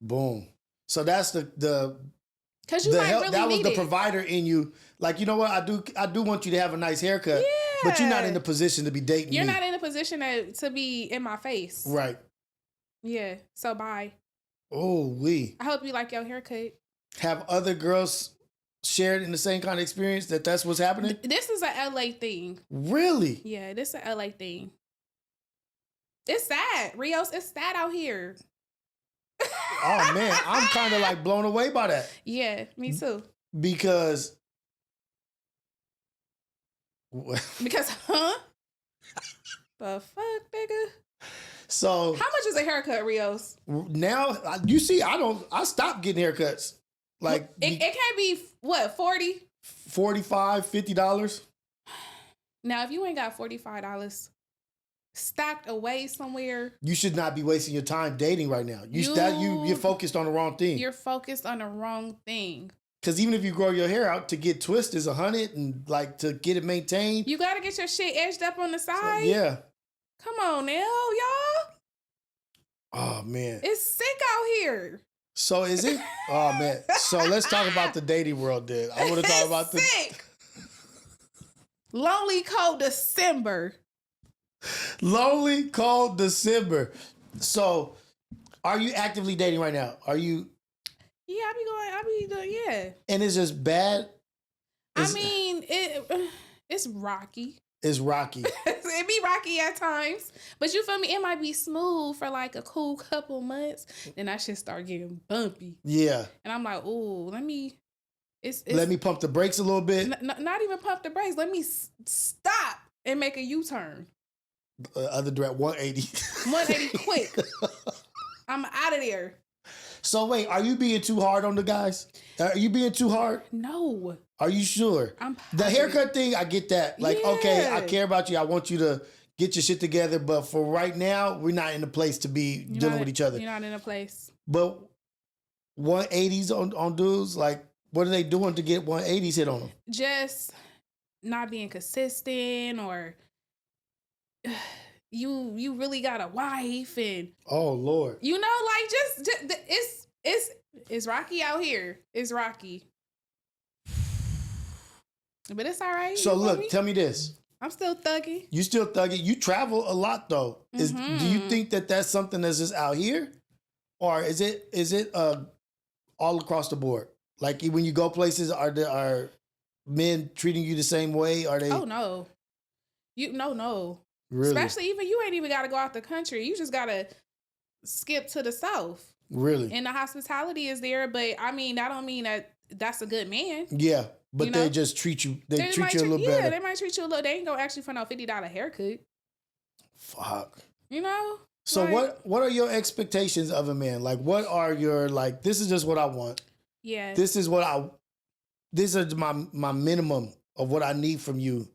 Boom. So that's the Cause you might help, really that was need the it. Provider in you. Like, you know what? I do want you to have a nice haircut. Yeah. But you're not in the position to be dating You're me. not in a position to be in my face. Right. Yeah. So bye. Oh, I hope you like your haircut. Have other girls shared in the same kind of experience that's what's happening? This is a LA thing. Really? Yeah, this is a LA thing. It's sad. Rios, it's sad out here. Oh man, I'm kind of like blown away by that. Yeah, me too. Because huh? The fuck, nigga? So how much is a haircut, Rios? Now you see, I stopped getting haircuts. Like it can't be what, $40? $45, $50. Now if you ain't got $45 stacked away somewhere, you should not be wasting your time dating right now. You're focused on the wrong thing. You're focused on the wrong thing. Because even if you grow your hair out, to get twist is $100, and like to get it maintained, you gotta get your shit edged up on the side. So, yeah. Come on now, y'all. Oh man, it's sick out here. So is it? Oh man. So let's talk about the dating world then. I want to talk about the sick. Lonely cold December. Lonely cold December. So, are you actively dating right now? Are you? Yeah, I be doing, yeah. And it's just bad? I mean, it's rocky. It's rocky. It be rocky at times. But you feel me? It might be smooth for like a cool couple months. Then that shit start getting bumpy. Yeah. And I'm like, ooh, let me pump the brakes a little bit. Not even pump the brakes. Let me stop and make a U-turn. Other direct 180. 180 quick. I'm out of there. So wait, are you being too hard on the guys? Are you being too hard? No. Are you sure? I'm the haircut thing, I get that. Like, Yeah. okay, I care about you. I want you to get your shit together. But for right now, we're not in a place to be dealing with each other. You're not in a place. But 180s on dudes, like, what are they doing to get 180s hit on them? Just not being consistent, or you really got a wife, and oh Lord, you know, like just it's rocky out here. It's rocky, but it's all right. So look, tell me this. I'm still thugging. You still thugging. You travel a lot though. Do you think that that's something that's just out here, or is it all across the board? Like when you go places, are men treating you the same way? Are they? Oh no, no. Really? Especially even you ain't even got to go out the country. You just got to skip to the South. Really? And the hospitality is there, but I mean that don't mean that that's a good man. Yeah, but you know? they just treat you. They treat you a little better. Yeah, they might treat you a little. They ain't gonna ask you for no $50 haircut. Fuck. You know. So like, what are your expectations of a man? Like, what are your like? This is just what I want. Yeah. This is my minimum of what I need from you,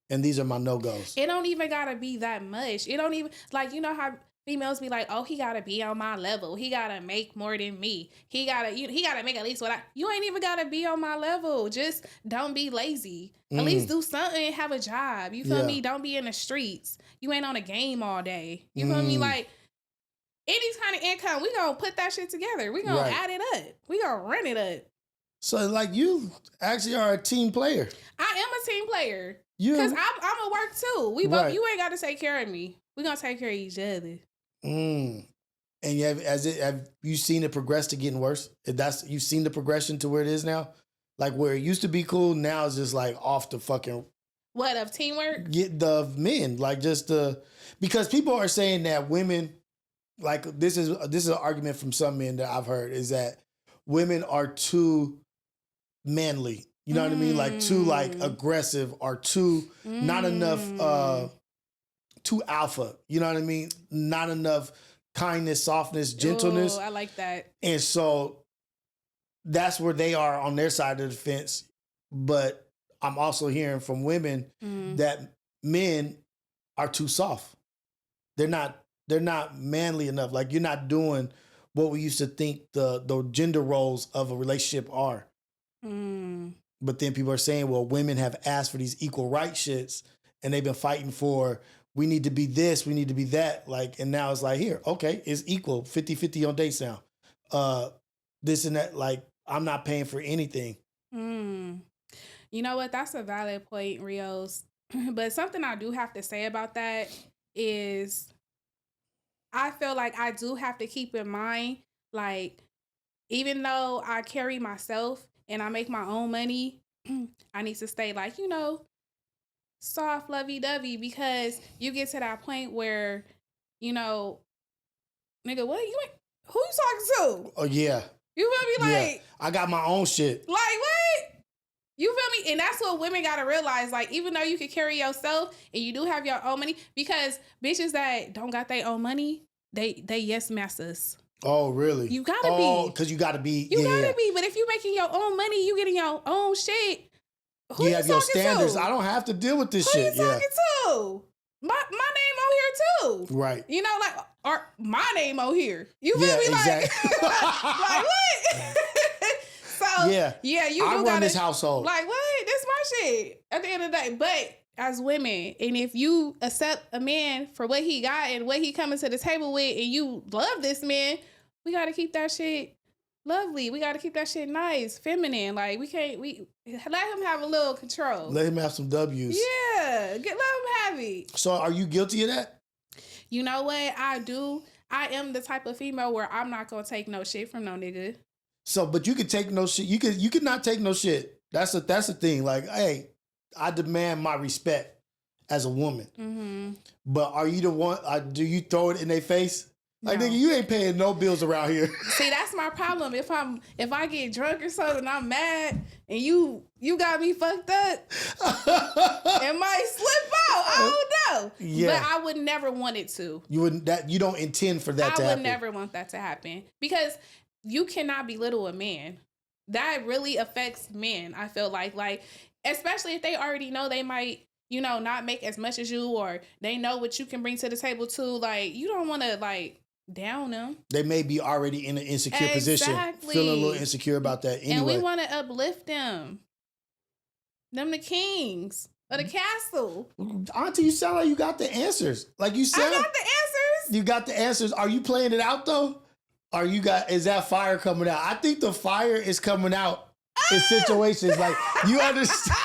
and these are my no-goes. It don't even gotta be that much. It don't even like, you know how females be like, oh, he gotta be on my level. He gotta make more than me. He gotta make at least you ain't even gotta be on my level. Just don't be lazy. At least do something and have a job. You feel me? Don't be in the streets. You ain't on a game all day. You feel me? Like any kind of income, we gonna put that shit together. We gonna add it up. We gonna run it up. So like you actually are a team player. I am a team player. Because I'm a work too. We both. You ain't got to take care of me. We gonna take care of each other. And have you seen it progress to getting worse? You've seen the progression to where it is now, like where it used to be cool. Now it's just like off the fucking. What of teamwork? Get the men like just because people are saying that women, like this is an argument from some men that I've heard is that women are too manly. You know what I mean? Like too like aggressive or too not enough too alpha. You know what I mean? Not enough kindness, softness, gentleness. Ooh, I like that. And so that's where they are on their side of the fence. But I'm also hearing from women that men are too soft. They're not manly enough. Like you're not doing what we used to think the gender roles of a relationship are. But then people are saying, well, women have asked for these equal rights shits and they've been fighting for, we need to be this, we need to be that. Like, and now it's like, here, okay, it's equal, 50-50 on dates now. This and that, like, I'm not paying for anything. You know what? That's a valid point, Rios. But something I do have to say about that is I feel like I do have to keep in mind, like, even though I carry myself and I make my own money, I need to stay like, you know, soft, lovey-dovey, because you get to that point where, you know, nigga, what? Who you talking to? Oh, yeah. You feel me? Like, yeah. I got my own shit. Like, what? You feel me? And that's what women got to realize. Like, even though you can carry yourself and you do have your own money, because bitches that don't got their own money, they yes masters. Oh, really? You gotta be. Because you gotta be. You gotta be. But if you making your own money, you getting your own shit. Who you have your standards. To? I don't have to deal with this Who shit. Who you talking to? My name on here too. Right. You know, like, or my name on here. You feel me? Exactly. Like what? So yeah, you do run this household. Like what? This my shit. At the end of the day, but as women, and if you accept a man for what he got and what he coming to the table with, and you love this man, we got to keep that shit lovely. We got to keep that shit nice, feminine. Like we let him have a little control. Let him have some W's. Yeah, let him have it. So are you guilty of that? You know what? I do. I am the type of female where I'm not gonna take no shit from no nigga. So, but you could take no shit. You could not take no shit. That's the thing. Like, hey, I demand my respect as a woman. Mm-hmm. But are you the one? Do you throw it in their face? Like, nigga, you ain't paying no bills around here. See, that's my problem. If I get drunk or something, and I'm mad, and you got me fucked up, it might slip out. I don't know. Yeah. But I would never want it to. You don't intend for that to happen. I would never want that to happen, because you cannot belittle a man. That really affects men, I feel like, especially if they already know they might, you know, not make as much as you, or they know what you can bring to the table too. Like, you don't want to, like, down them. They may be already in an insecure position, feeling a little insecure about that anyway. And we want to uplift them. Them the kings of the castle. Auntie, you sound like you got the answers. Like you said, I got the answers. You got the answers. Are you playing it out though? Is that fire coming out? I think the fire is coming out in situations like you understand.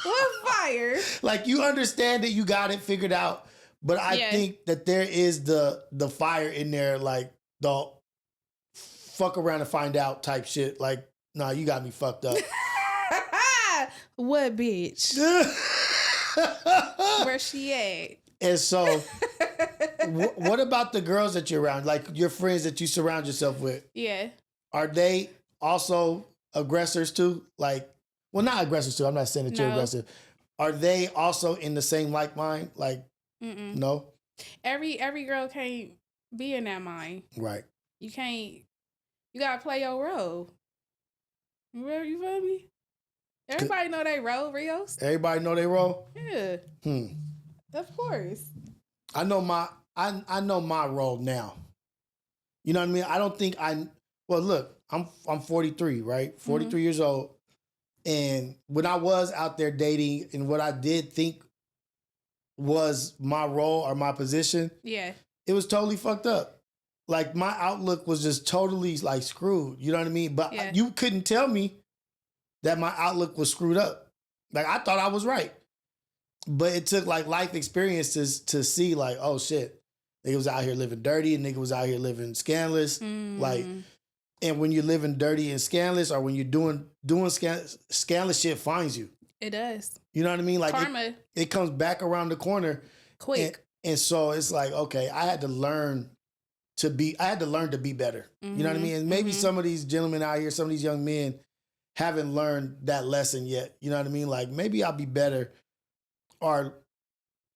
What fire? Like you understand that you got it figured out, but I think that there is the fire in there, like the fuck around and find out type shit. Like, nah, you got me fucked up. What bitch? Where she at? And so, what about the girls that you're around? Like your friends that you surround yourself with? Yeah. Are they also aggressors too? Like, well, not aggressors too. I'm not saying that you're aggressive. Are they also in the same like mind? Like, no? Every girl can't be in that mind. Right. You can't. You gotta play your role. You feel me? Everybody know they role, Rios. Everybody know they role? Yeah. Of course. I know my role now. You know what I mean? I don't think well, look, I'm 43, right? 43 years old. And when I was out there dating and what I did think was my role or my position, it was totally fucked up. Like my outlook was just totally like screwed. You know what I mean? But you couldn't tell me that my outlook was screwed up. Like I thought I was right. But it took like life experiences to see like, oh shit, nigga was out here living dirty and nigga was out here living scandalous. Like, and when you're living dirty and scandalous, or when you're doing scandalous shit finds you. It does. You know what I mean? Like karma. It comes back around the corner. Quick. And so it's like, okay, I had to learn to be better. You know what I mean? And maybe some of these gentlemen out here, some of these young men haven't learned that lesson yet. You know what I mean? Like maybe I'll be better. Or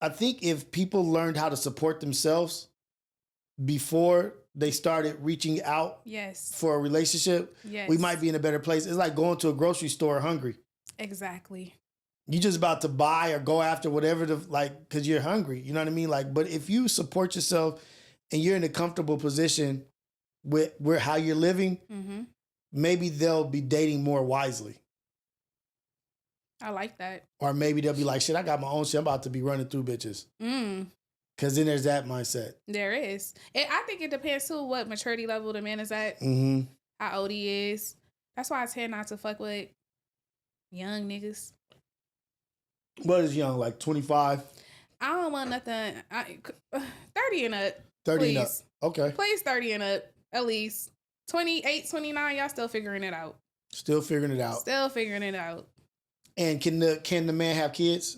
I think if people learned how to support themselves before they started reaching out for a relationship, we might be in a better place. It's like going to a grocery store hungry. Exactly. You just about to buy or go after whatever because you're hungry. You know what I mean? Like, but if you support yourself and you're in a comfortable position with how you're living, maybe they'll be dating more wisely. I like that. Or maybe they'll be like, shit, I got my own shit. I'm about to be running through bitches. Because then there's that mindset. There is. I think it depends too what maturity level the man is at. How old he is. That's why I tend not to fuck with young niggas. What is young? Like 25? I don't want nothing. 30 and up. 30 and up. Okay. Please 30 and up. At least. 28, 29, y'all still figuring it out. Still figuring it out. Still figuring it out. And can the man have kids?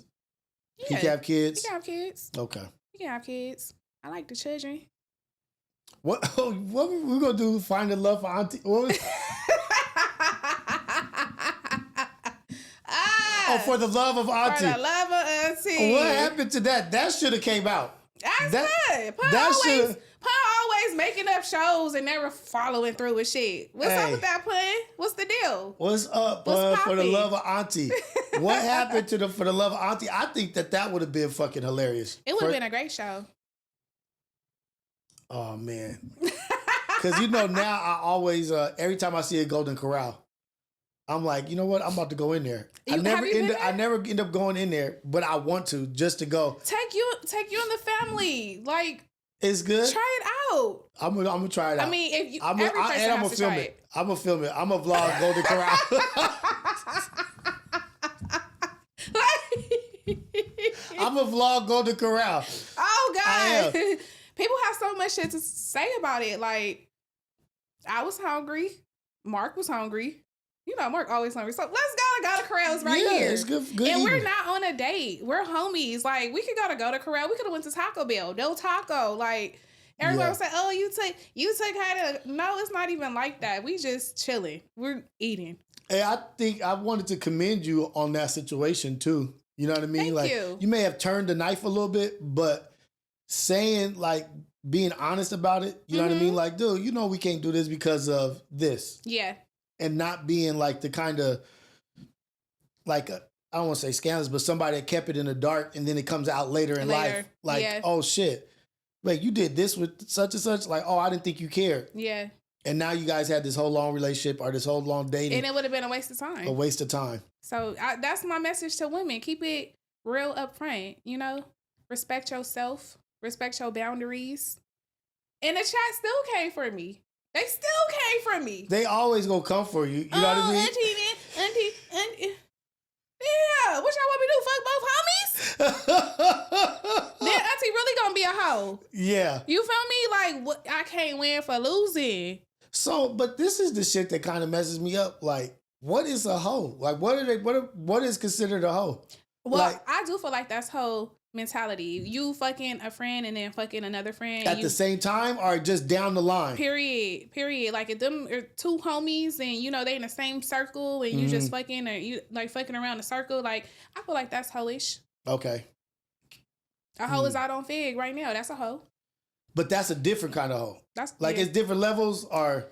Yeah. He can have kids? He can have kids. Okay. He can have kids. I like the children. What we gonna do? Find the love for Auntie? What? For the love of Auntie. For the love of Auntie. What happened to that? That should have came out. That's good. Pun always making up shows and never following through with shit. What's up with that, Pun? What's the deal? What's up, Pun? For the love of Auntie. What happened to for the love of Auntie? I think that would have been fucking hilarious. It would have been a great show. Oh man. Because now I always every time I see a Golden Corral, I'm like, you know what? I'm about to go in there. I never end up going in there, but I want to just to go. Take you and the family. Like, it's good. Try it out. I'm gonna try it out. I mean, if you, every person has to try it. I'm gonna film it. I'm gonna vlog Golden Corral. I'm gonna vlog Golden Corral. Oh God. People have so much shit to say about it. Like, I was hungry. Mark was hungry. Mark always hungry. So let's go to Golden Corral's here. It's good and eating. We're not on a date. We're homies. Like, we could go to Golden Corral. We could have went to Taco Bell. No taco. Like, everyone would say, oh, you took her to... No, it's not even like that. We just chilling. We're eating. Hey, I think I wanted to commend you on that situation too. You know what I mean? Thank you. You may have turned the knife a little bit, but saying like being honest about it. You know what I mean? Like, dude, you know we can't do this because of this. Yeah. And not being like the kind of like I don't want to say scandalous, but somebody that kept it in the dark and then it comes out later in life. Like, oh shit. Wait, you did this with such and such? Like, oh, I didn't think you cared. Yeah. And now you guys had this whole long relationship or this whole long dating. And it would have been a waste of time. A waste of time. So that's my message to women. Keep it real up front, you know? Respect yourself. Respect your boundaries. And the chat still came for me. They still came for me. They always gonna come for you. You know what I mean? Auntie. Yeah, what y'all want me to do? Fuck both homies? Then Auntie really gonna be a hoe. Yeah. You feel me? Like, what? I can't win for losing. So, but this is the shit that kind of messes me up. Like, what is a hoe? Like, what is considered a hoe? Well, like, I do feel like that's hoe mentality. You fucking a friend and then fucking another friend. At the same time or just down the line? Period. Like if them are two homies and you know they in the same circle and you just fucking or you like fucking around the circle, like I feel like that's hoish. Okay. A hoe is out on Fig right now. That's a hoe. But that's a different kind of hoe. That's like it's different levels or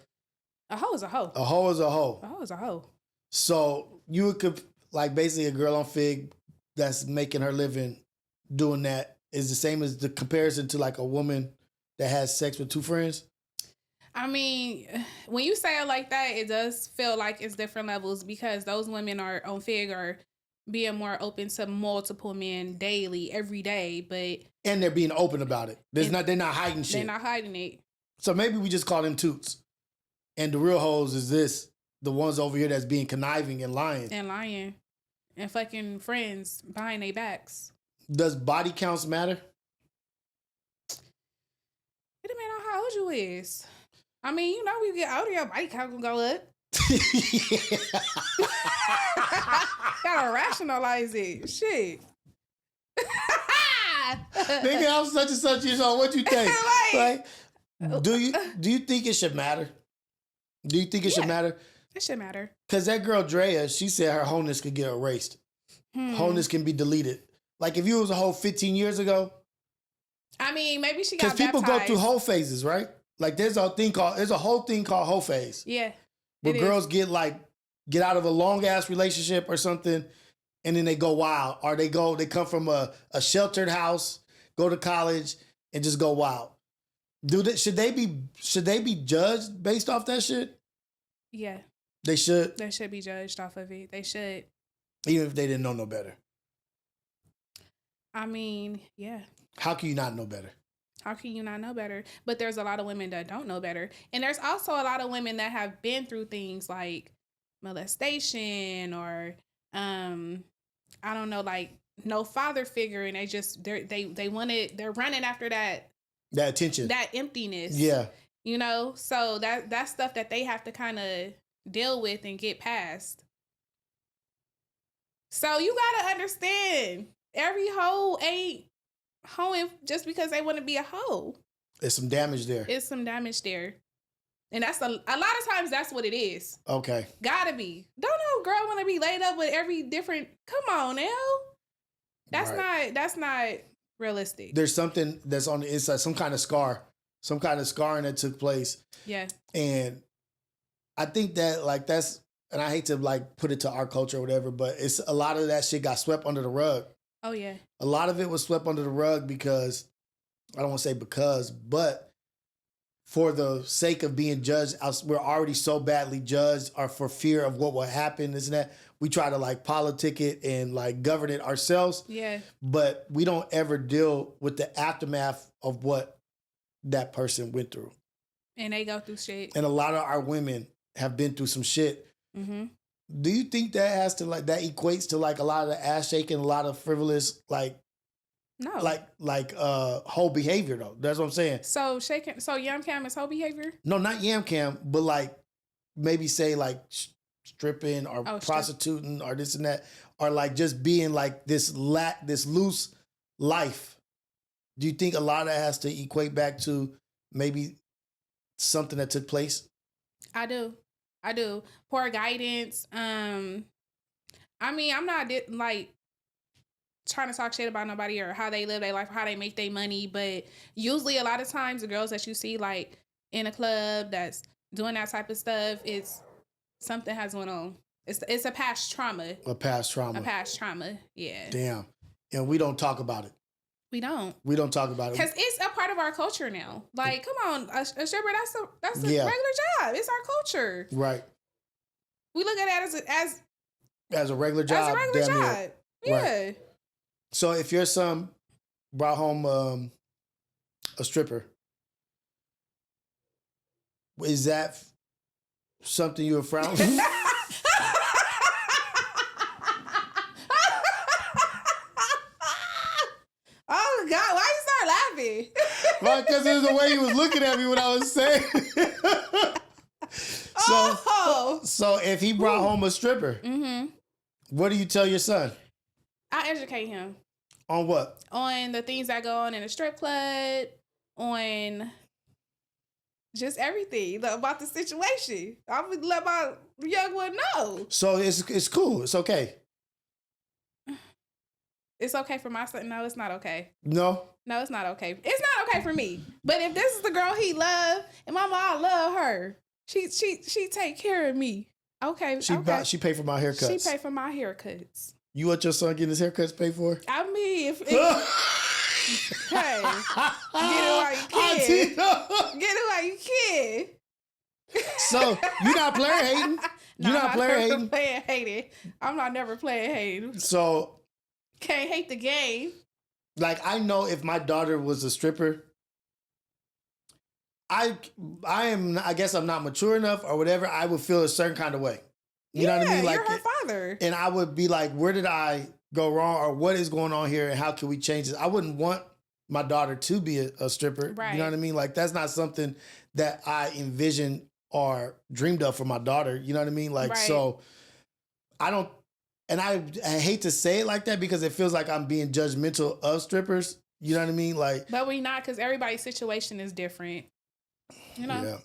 a hoe is a hoe. A hoe is a hoe. A hoe is a hoe. So you could like basically a girl on Fig that's making her living doing that is the same as the comparison to like a woman that has sex with two friends? I mean, when you say it like that, it does feel like it's different levels because those women are on Fig are being more open to multiple men daily, every day, but and they're being open about it. They're not hiding shit. They're not hiding it. So maybe we just call them toots. And the real hoes is the ones over here that's being conniving and lying. And fucking friends behind their backs. Does body counts matter? It depends on how old you is. I mean, you know, we get older, your body count gonna go up. Gotta rationalize it. Shit. Nigga, I'm such and such years old. What you think? like, do you think it should matter? Do you think it should matter? It should matter. Because that girl Drea, she said her wholeness could get erased. Wholeness can be deleted. Like if you was a hoe 15 years ago. I mean, maybe she got baptized. Because people go through hoe phases, right? Like there's a whole thing called hoe phase. Yeah. Where girls get out of a long ass relationship or something and then they go wild. Or they come from a sheltered house, go to college and just go wild. Should they be judged based off that shit? Yeah. They should. They should be judged off of it. They should. Even if they didn't know no better. I mean, yeah. How can you not know better? How can you not know better? But there's a lot of women that don't know better. And there's also a lot of women that have been through things like molestation or I don't know, like no father figure, and they're running after that attention. That emptiness. Yeah. You know? So that's stuff that they have to kind of deal with and get past. So you gotta understand, every hoe ain't hoeing just because they want to be a hoe. There's some damage there. And that's a lot of times that's what it is. Okay. Gotta be. Don't no girl want to be laid up with every different. Come on now. That's not realistic. There's something that's on the inside, some kind of scarring that took place. Yeah. And I think that that's, and I hate to put it to our culture or whatever, but it's a lot of that shit got swept under the rug. Oh yeah. A lot of it was swept under the rug because, I don't want to say because, but for the sake of being judged, we're already so badly judged, or for fear of what will happen, isn't that? We try to politic it and govern it ourselves. Yeah. But we don't ever deal with the aftermath of what that person went through. And they go through shit. And a lot of our women have been through some shit. Mm-hmm. Do you think that has to that equates to a lot of the ass shaking, a lot of frivolous no whole behavior though? That's what I'm saying. So yam cam is whole behavior? No, not yam cam, but maybe say stripping or prostituting or this and that, or just being this loose life. Do you think a lot of that has to equate back to maybe something that took place? I do. Poor guidance. I mean, I'm not trying to talk shit about nobody or how they live their life or how they make their money. But usually a lot of times the girls that you see like in a club that's doing that type of stuff, it's something has went on. It's a past trauma. A past trauma. A past trauma. Yeah. Damn. And we don't talk about it. We don't. We don't talk about it. Because it's a part of our culture now. Like, come on, a stripper, that's a regular job. It's our culture. Right. We look at it as a regular job. As a regular job. Yeah. Right. So if your son brought home a stripper, is that something you would frown? Oh God! Why you start laughing? Well, because it was the way he was looking at me when I was saying. So if he brought home a stripper, what do you tell your son? I educate him. On what? On the things that go on in a strip club, on just everything about the situation. I would let my young one know. So it's cool. It's okay. It's okay for my son. No, it's not okay. No, it's not okay. It's not okay for me. But if this is the girl he love, and my mom love her, she take care of me. Okay. She pay for my haircuts. She pay for my haircuts. You want your son getting his haircuts paid for? I mean, if hey, get it while you can. Get it while you can. So you're not player hating. You're not player hating. I'm not never playing hating. So can't hate the game. Like, I know if my daughter was a stripper, I guess I'm not mature enough or whatever, I would feel a certain kind of way. You know what I mean? Like, you're her father. And I would be like, where did I go wrong, or what is going on here, and how can we change this? I wouldn't want my daughter to be a stripper. Right. You know what I mean? Like, that's not something that I envision or dreamed of for my daughter. You know what I mean? Like, so I don't, and I hate to say it like that because it feels like I'm being judgmental of strippers. You know what I mean? Like, but we not, because everybody's situation is different. You know? Yeah.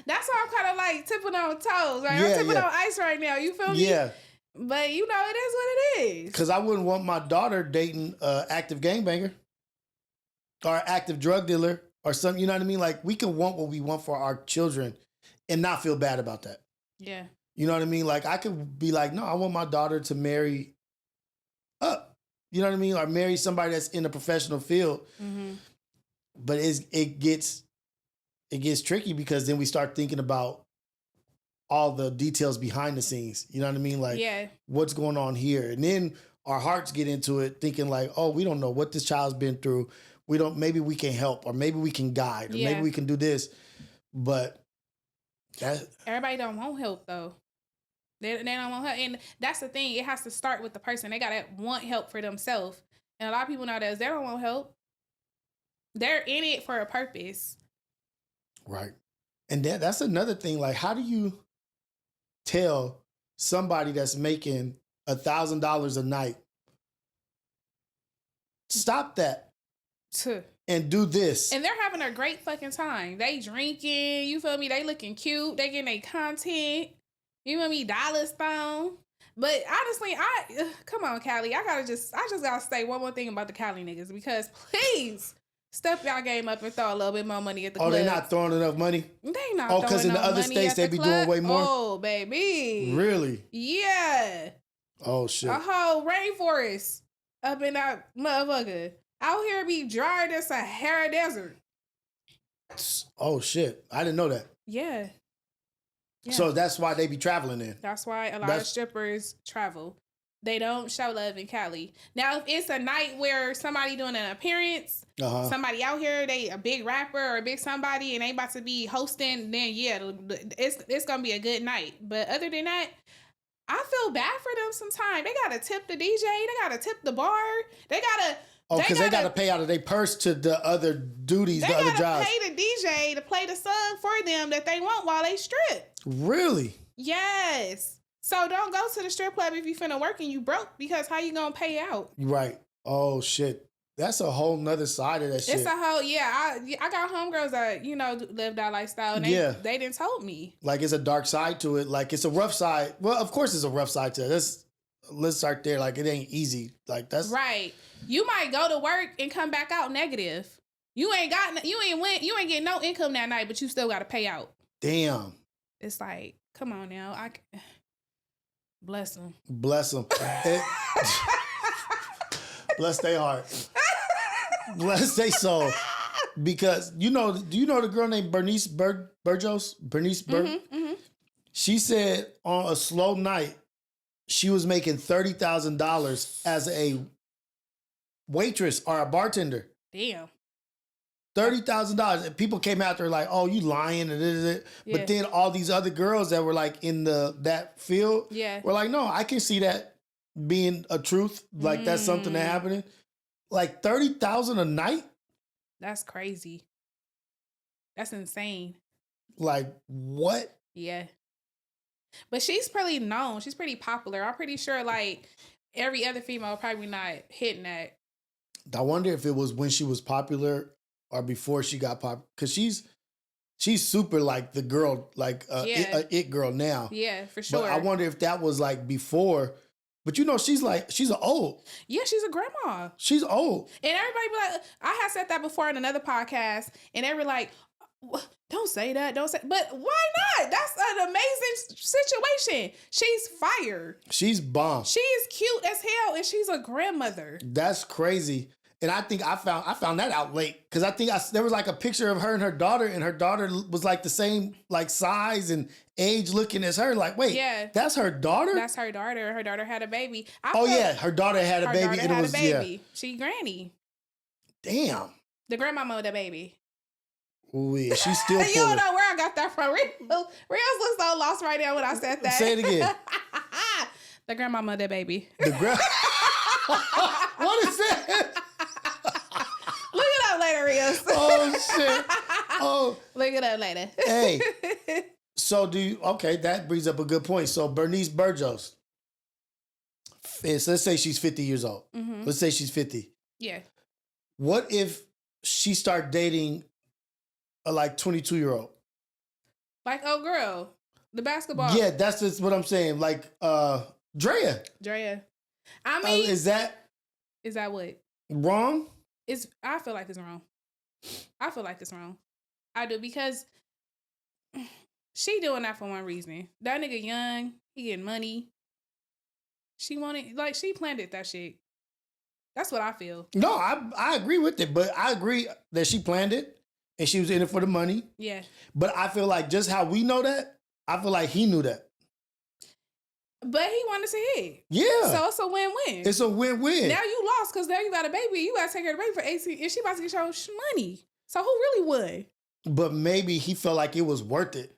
That's why I'm kind of like tipping on toes. Right? I'm tipping on ice right now. You feel me? Yeah. But you know, it is what it is. Because I wouldn't want my daughter dating an active gangbanger or active drug dealer or something. You know what I mean? Like, we can want what we want for our children and not feel bad about that. Yeah. You know what I mean? Like, I could be like, no, I want my daughter to marry up. You know what I mean? Or marry somebody that's in a professional field. Mm-hmm. But it gets tricky because then we start thinking about all the details behind the scenes. You know what I mean? Like, what's going on here? And then our hearts get into it thinking like, oh, we don't know what this child's been through. Maybe we can help, or maybe we can guide, or maybe we can do this. But everybody don't want help though. They don't want help. And that's the thing. It has to start with the person. They got to want help for themselves. And a lot of people nowadays, they don't want help. They're in it for a purpose. Right. And that's another thing. Like, how do you tell somebody that's making $1,000 a night, stop that and do this? And they're having a great fucking time. They drinking, you feel me? They looking cute. They getting their content. You feel me? Dollars thrown. But honestly, come on, Cali. I just gotta say one more thing about the Cali niggas, because please step y'all game up and throw a little bit more money at the club. Oh, they not throwing enough money? They not throwing enough money. Oh, because in the other states they be doing way more? Oh, baby. Really? Yeah. Oh, shit. A whole rainforest up in that motherfucker. Out here be drier than Sahara Desert. Oh, shit. I didn't know that. Yeah. So that's why they be traveling in. That's why a lot of strippers travel. They don't show love in Cali. Now, if it's a night where somebody doing an appearance, somebody out here, they a big rapper or a big somebody, and they about to be hosting, then it's gonna be a good night. But other than that, I feel bad for them sometimes. They gotta tip the DJ, they gotta tip the bar, they gotta. Oh, because they gotta pay out of their purse to the other duties, the other jobs. They gotta pay the DJ to play the song for them that they want while they strip. Really? Yes. So don't go to the strip club if you finna work and you broke, because how you gonna pay out? Right. Oh, shit. That's a whole nother side of that shit. It's a whole, I got homegirls that, live that lifestyle, and they didn't told me. Like, it's a dark side to it. Like, it's a rough side. Well, of course it's a rough side to it. That's let's start there. Like, it ain't easy. Like, that's right. You might go to work and come back out negative. You ain't getting no income that night, but you still got to pay out. Damn. It's like, come on now. Bless them. Bless them. Bless their heart. Bless their soul. Because do you know the girl named Bernice Burgos? Bernice Burgos? Mm-hmm. She said on a slow night, she was making $30,000 as a waitress or a bartender. Damn. $30,000. And people came after her like, oh, you lying. Yeah. But then all these other girls that were like in that field were like, no, I can see that being a truth. Like that's something that happening. Like $30,000 a night? That's crazy. That's insane. Like what? Yeah. But she's pretty known. She's pretty popular. I'm pretty sure like every other female probably not hitting that. I wonder if it was when she was popular or before she got popular. Because she's super like the girl, like it girl now. Yeah, for sure. But I wonder if that was like before. But you know, she's old. Yeah, she's a grandma. She's old. And everybody be like, I have said that before in another podcast, and they were like, don't say that, don't say. But why not? That's an amazing situation. She's fire. She's bomb. She is cute as hell, and she's a grandmother. That's crazy. And I think I found that out late because I think there was like a picture of her and her daughter was like the same like size and age looking as her. Like, wait, that's her daughter? That's her daughter. Her daughter had a baby. Her daughter had a baby. Her daughter had a baby. Yeah. She granny. Damn. The grandmama of the baby. Ooh, yeah, she's still pulling. You don't know where I got that from. Rios looks so lost right now when I said that. Say it again. The grandmama of the baby. What is that? Look it up later, Rios. Oh, shit. Oh. Look it up later. Hey. So that brings up a good point. So Bernice Burgos, let's say she's 50 years old. Mm-hmm. Let's say she's 50. Yeah. What if she start dating a like 22-year-old? Like, oh girl, the basketball. Yeah, that's just what I'm saying. Like, Drea. I mean, is that what? Wrong? I feel like it's wrong. I do, because she doing that for one reason. That nigga young, he getting money. She planned it, that shit. That's what I feel. No, I agree with it, but I agree that she planned it and she was in it for the money. Yeah. But I feel like just how we know that, I feel like he knew that. But he wanted to hit. Yeah. So it's a win-win. It's a win-win. Now you lost because now you got a baby. You got to take care of the baby for 18, and she about to get your money. So who really won? But maybe he felt like it was worth it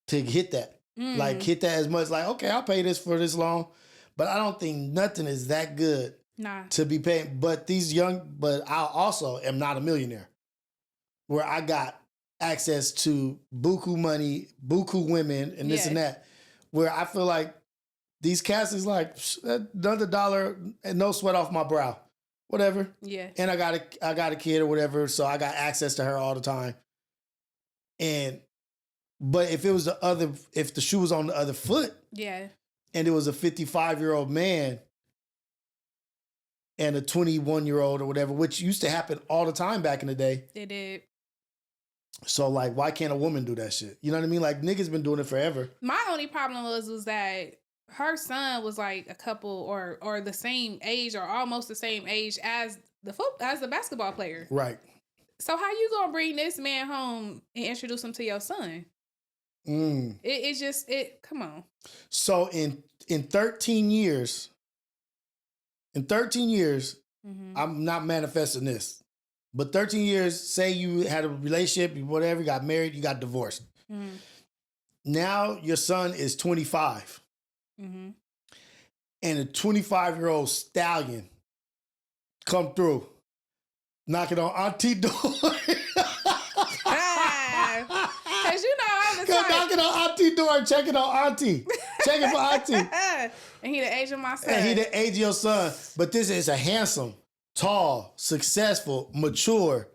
to hit that. Like, hit that as much. Like, okay, I'll pay this for this long. But I don't think nothing is that good to be paying. But but I also am not a millionaire where I got access to buku money, buku women, and this and that. Where I feel like these cats is like, another dollar and no sweat off my brow. Whatever. Yeah. And I got a kid or whatever, so I got access to her all the time. But if it was if the shoe was on the other foot, and it was a 55-year-old man and a 21-year-old or whatever, which used to happen all the time back in the day. It did. So, like, why can't a woman do that shit? You know what I mean? Like, niggas been doing it forever. My only problem was that her son was like a couple or the same age or almost the same age as the basketball player. Right. So how you gonna bring this man home and introduce him to your son? Come on. So in 13 years, I'm not manifesting this, but 13 years, say you had a relationship, whatever, you got married, you got divorced. Mm-hmm. Now your son is 25. Mm-hmm. And a 25-year-old stallion come through, knocking on Auntieee door. Cause you know I'm the type. Knocking on Auntieee door and checking on Auntie. Checking for Auntie. And he the age of my son. And he the age of your son. But this is a handsome, tall, successful, mature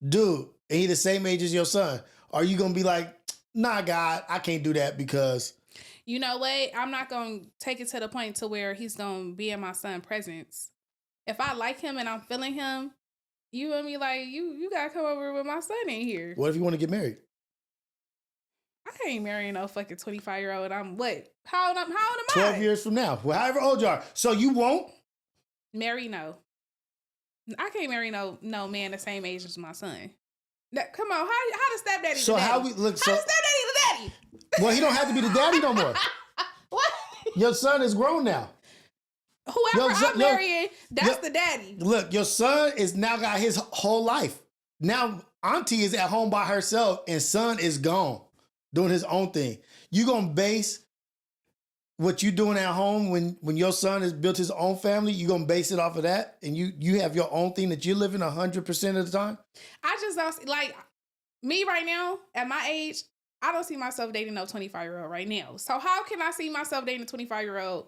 dude. And he the same age as your son. Are you gonna be like, nah, God, I can't do that because... You know what? I'm not gonna take it to the point to where he's gonna be in my son's presence. If I like him and I'm feeling him, you and me like you gotta come over with my son in here. What if you want to get married? I ain't marrying no fucking 25-year-old. I'm what? How old am I? 12 years from now. Well, however old you are. So you won't? Marry no. I can't marry no man the same age as my son. Come on, how does stepdaddy so the daddy? How we look? So how does stepdaddy the daddy? Well, he don't have to be the daddy no more. What? Your son is grown now. Whoever I'm marrying, that's the daddy. Look, your son is now got his whole life. Now Auntieee is at home by herself and son is gone doing his own thing. You gonna base what you doing at home when your son has built his own family, you gonna base it off of that? And you have your own thing that you're living 100% of the time? I just don't, like, me right now, at my age, I don't see myself dating no 25-year-old right now. So how can I see myself dating a 25-year-old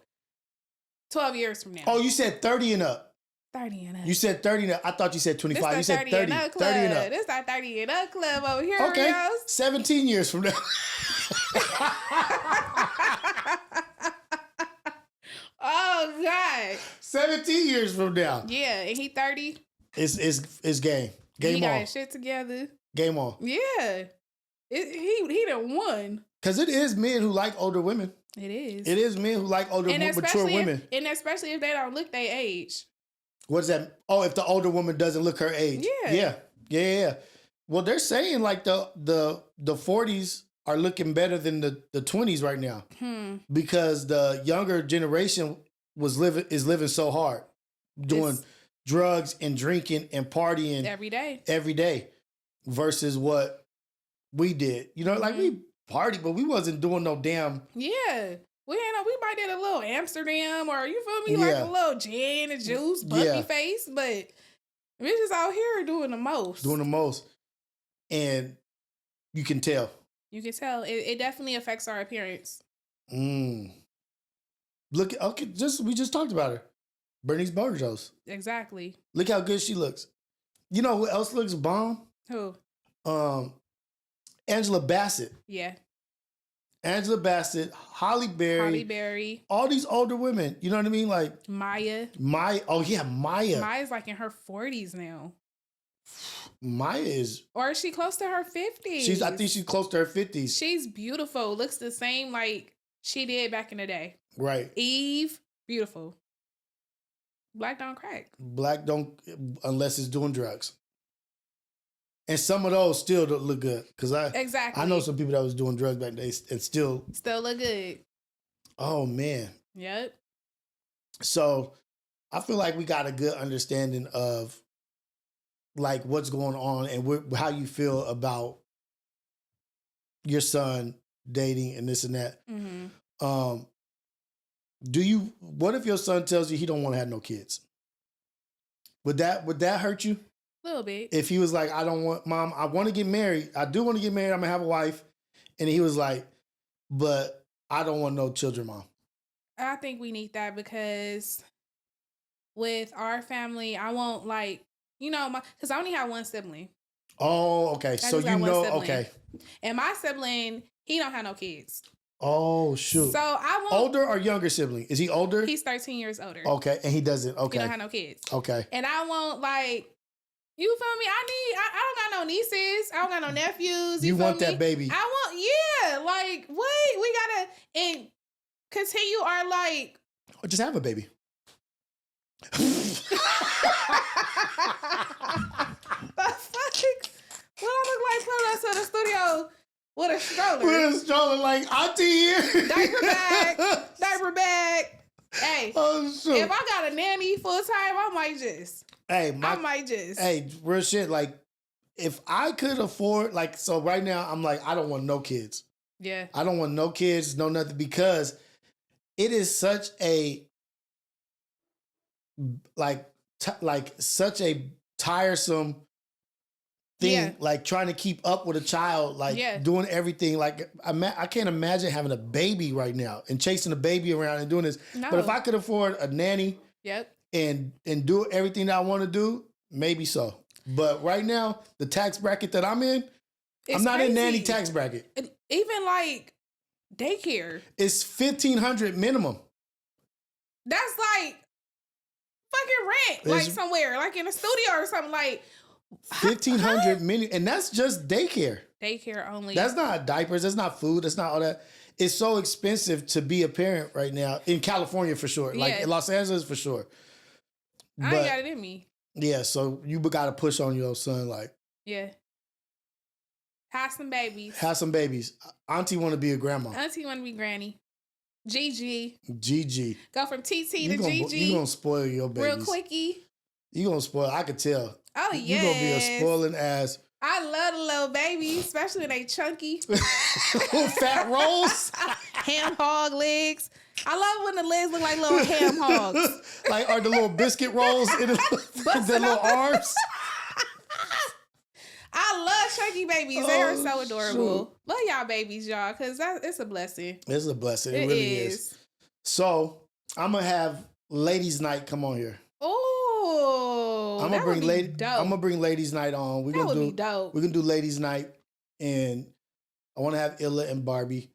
12 years from now? Oh, you said 30 and up. 30 and up. You said 30 and up. I thought you said 25. You said 30. 30 and up. This is our 30 and up club over here, okay. Rios. 17 years from now. Oh, God. 17 years from now. Yeah, and he 30. It's game. Game he on. got his shit together. Game on. Yeah. He done won. Because it is men who like older women. It is. It is men who like older, mature women. And especially if they don't look their age. What is that? Oh, if the older woman doesn't look her age. Yeah. Well, they're saying like the 40s are looking better than the 20s right now. Because the younger generation is living so hard. Doing drugs and drinking and partying every day versus what we did. You know, like we partied, but we wasn't doing no damn. Yeah. We might did a little Amsterdam or, you feel me, like a little gin and juice, puppy face, but we're just out here doing the most. And you can tell. You can tell. It definitely affects our appearance. Look, okay, we just talked about her. Bernice Burgos. Exactly. Look how good she looks. You know who else looks bomb? Who? Angela Bassett. Yeah. Angela Bassett, Holly Berry. All these older women. You know what I mean? Like Maya. Oh, yeah, Maya. Maya's like in her 40s now. Maya is... Or is she close to her 50s? I think she's close to her 50s. She's beautiful. Looks the same like she did back in the day. Right. Eve, beautiful. Black don't crack. Black don't, unless it's doing drugs. And some of those still don't look good. Because I know some people that was doing drugs back then and still look good. Oh, man. Yep. So I feel like we got a good understanding of like what's going on and how you feel about your son dating and this and that. What if your son tells you he don't want to have no kids? Would that hurt you? A little bit. If he was like, I don't want, Mom, I want to get married. I do want to get married. I'm going to have a wife. And he was like, but I don't want no children, Mom. I think we need that because with our family, I won't like, because I only have one sibling. Oh, okay. So okay. And my sibling, he don't have no kids. Oh, shoot. So I won't. Older or younger sibling? Is he older? He's 13 years older. Okay. And he doesn't. Okay. He don't have no kids. Okay. And I won't like, you feel me? I don't got no nieces. I don't got no nephews. You want me? that baby. Like, wait, we gotta, and continue our like. Or just have a baby. The fuck? What I look like pulling us to the studio with a stroller? Like Auntieee. Diaper bag. Hey, if I got a nanny full time, I might just. Hey, real shit. Like, if I could afford, like, so right now, I'm like, I don't want no kids. Yeah. I don't want no kids, no nothing, because it is such a, such a tiresome thing, like trying to keep up with a child, like doing everything. Like, I can't imagine having a baby right now and chasing a baby around and doing this. No. But if I could afford a nanny, and do everything that I want to do, maybe so. But right now, the tax bracket that I'm in, I'm not in nanny tax bracket. Even like daycare. It's $1,500 minimum. That's like fucking rent, like somewhere, like in a studio or something. Like $1,500 minimum, and that's just daycare. Daycare only. That's not diapers. That's not food. That's not all that. It's so expensive to be a parent right now in California for sure. Like in Los Angeles for sure. I ain't got it in me. Yeah, so you got to push on your son. Like, yeah, have some babies. Have some babies. Auntie want to be a grandma. Auntie want to be granny. Gigi. Go from TT to Gigi. You gonna spoil your babies. Real quickie. You gonna spoil. I could tell. Oh yeah. You gonna be a spoiling ass. I love the little babies, especially when they chunky. Fat rolls. Ham hog legs. I love when the legs look like little ham hogs. Like, are the little biscuit rolls in the little arms? I love chunky babies. They are so adorable. Shoot. Love y'all babies, y'all, because it's a blessing. It's a blessing. It really is. So, I'm going to have ladies' night come on here. Oh, I'm gonna bring ladies' night on. We're gonna be dope. We're gonna do ladies' night, and I want to have Illa and Barbie,